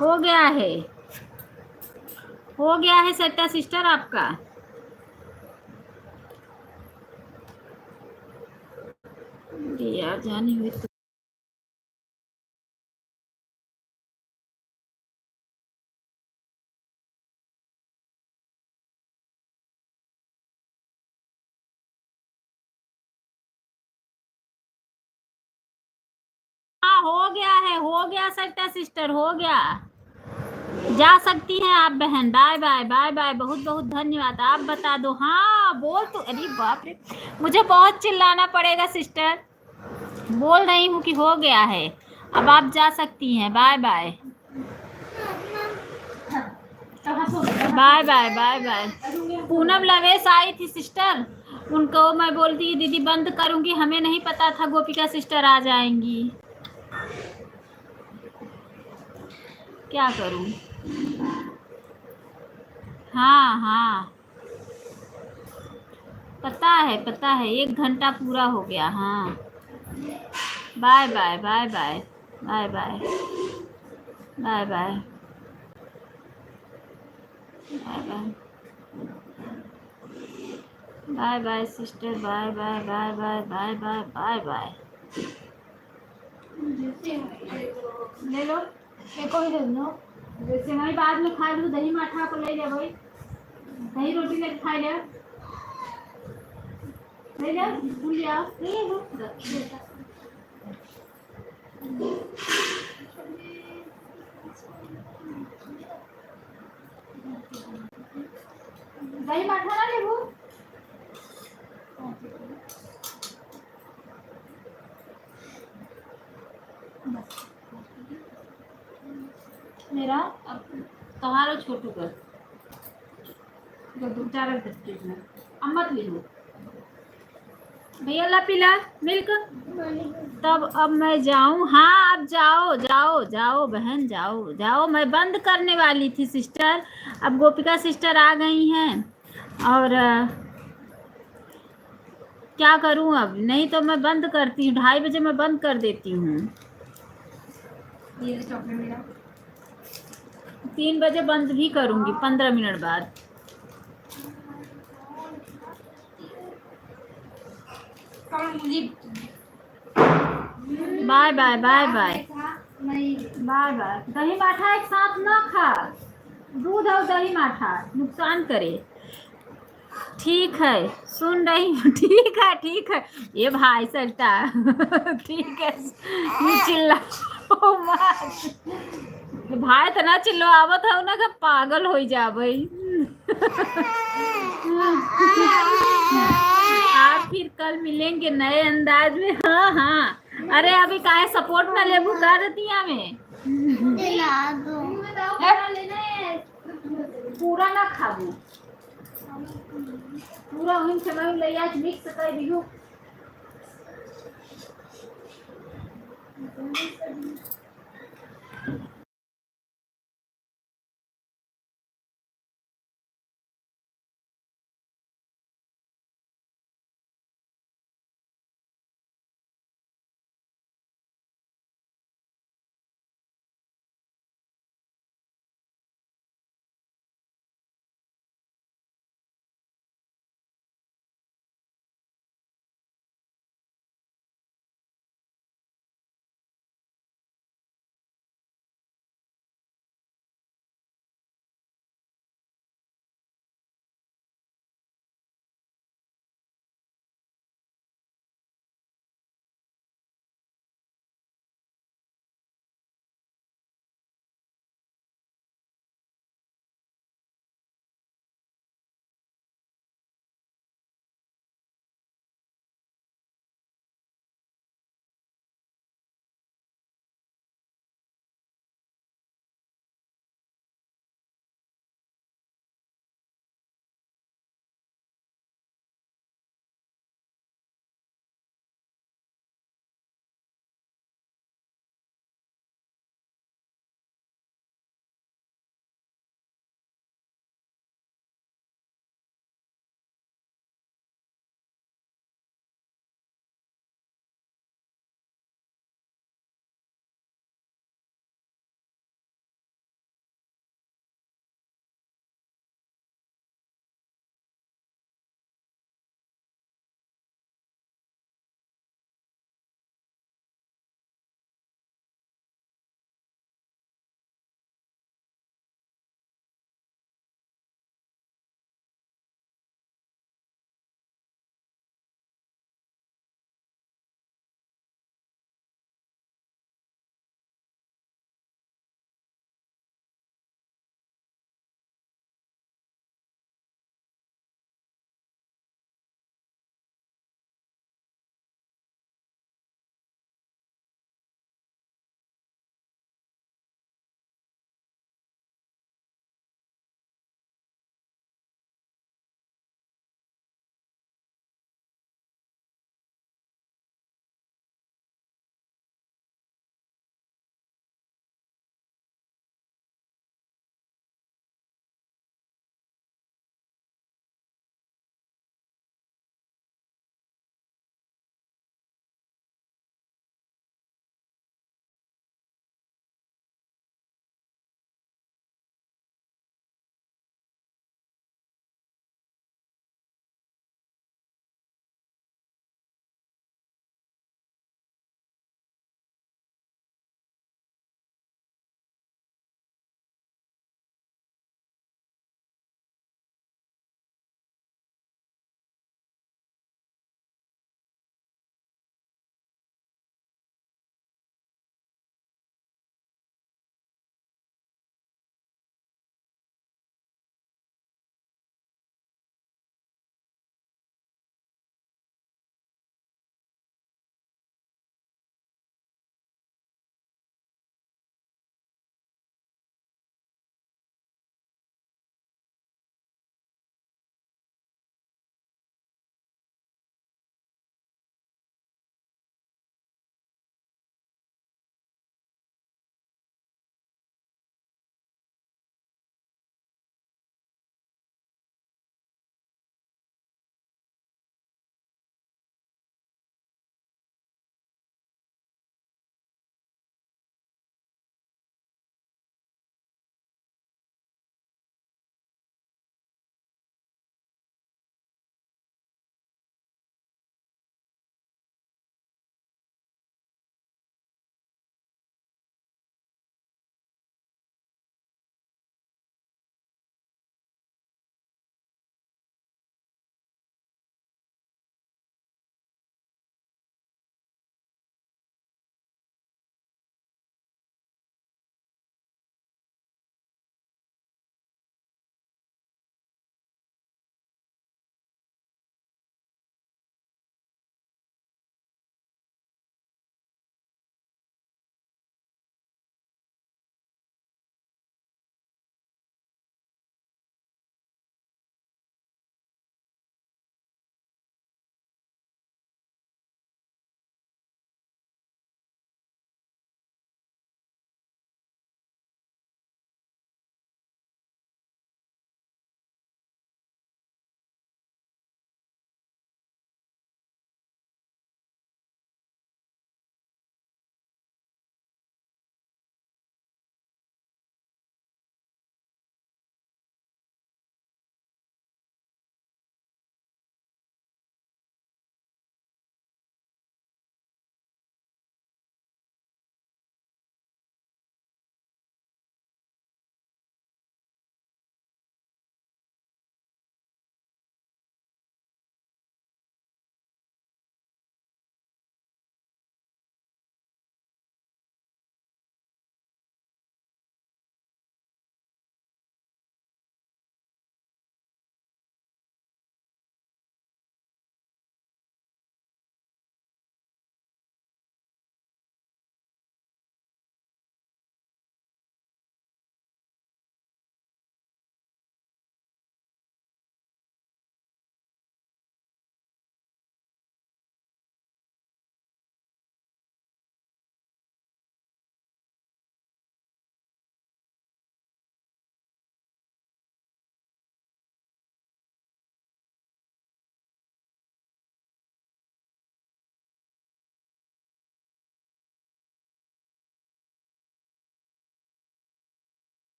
हो गया है सरिता सिस्टर आपका। यार जानी हुई तो हाँ, हो गया सरिता सिस्टर, हो गया। जा सकती हैं आप बहन। बाय बाय बाय बाय, बहुत बहुत धन्यवाद। आप बता दो। हाँ बोल तो, अरे बाप रे, मुझे बहुत चिल्लाना पड़ेगा सिस्टर। बोल रही हूँ कि हो गया है, अब आप जा सकती हैं। Bye bye bye bye bye bye. Poonam Lavesh आई थी सिस्टर, उनको मैं बोलती दीदी बंद करूंगी, हमें नहीं पता था गोपिका सिस्टर आ जाएंगी, क्या करूं। हाँ पता है 1 घंटा पूरा हो गया। हाँ bye bye bye bye bye bye bye bye bye bye bye bye sister, bye bye bye bye bye bye bye bye. ले लो, एक और दे दो। जैसे मैं बाद में खा लूँ, दही माठा को ले जा भाई, दही रोटी लेके खा ले, ले जा भूल जाओ, ले लो। दही माठा ना लेबू। मेरा तुम्हारा छोटू कर जो 2-4 में अम्मत ले लो भैया, ला पिला मिल्क। तब अब मैं जाऊं। हाँ अब जाओ जाओ जाओ बहन, जाओ जाओ, मैं बंद करने वाली थी सिस्टर, अब गोपिका सिस्टर आ गई हैं और क्या करूं अब, नहीं तो मैं बंद करती हूँ, 2:30 बजे मैं बंद कर देती हूँ। 3 बजे बंद भी करूंगी 15 मिनट बाद। Bye bye bye bye bye bye. दही माठा एक साथ ना खा, दूध और दही माठा नुकसान करे। ठीक है सुन रही हूँ, ठीक है ये भाई सरिता ठीक है, चिल्ला भाई तो ना चिल्लो, आवत हो ना, पागल हो जा भाई आप फिर कल मिलेंगे नए अंदाज में। हाँ अरे अभी काहे सपोर्ट में लेबू कर दिया में पूरा ना खाबू, पूरा उन समय ले आज मिक्स कर दियो।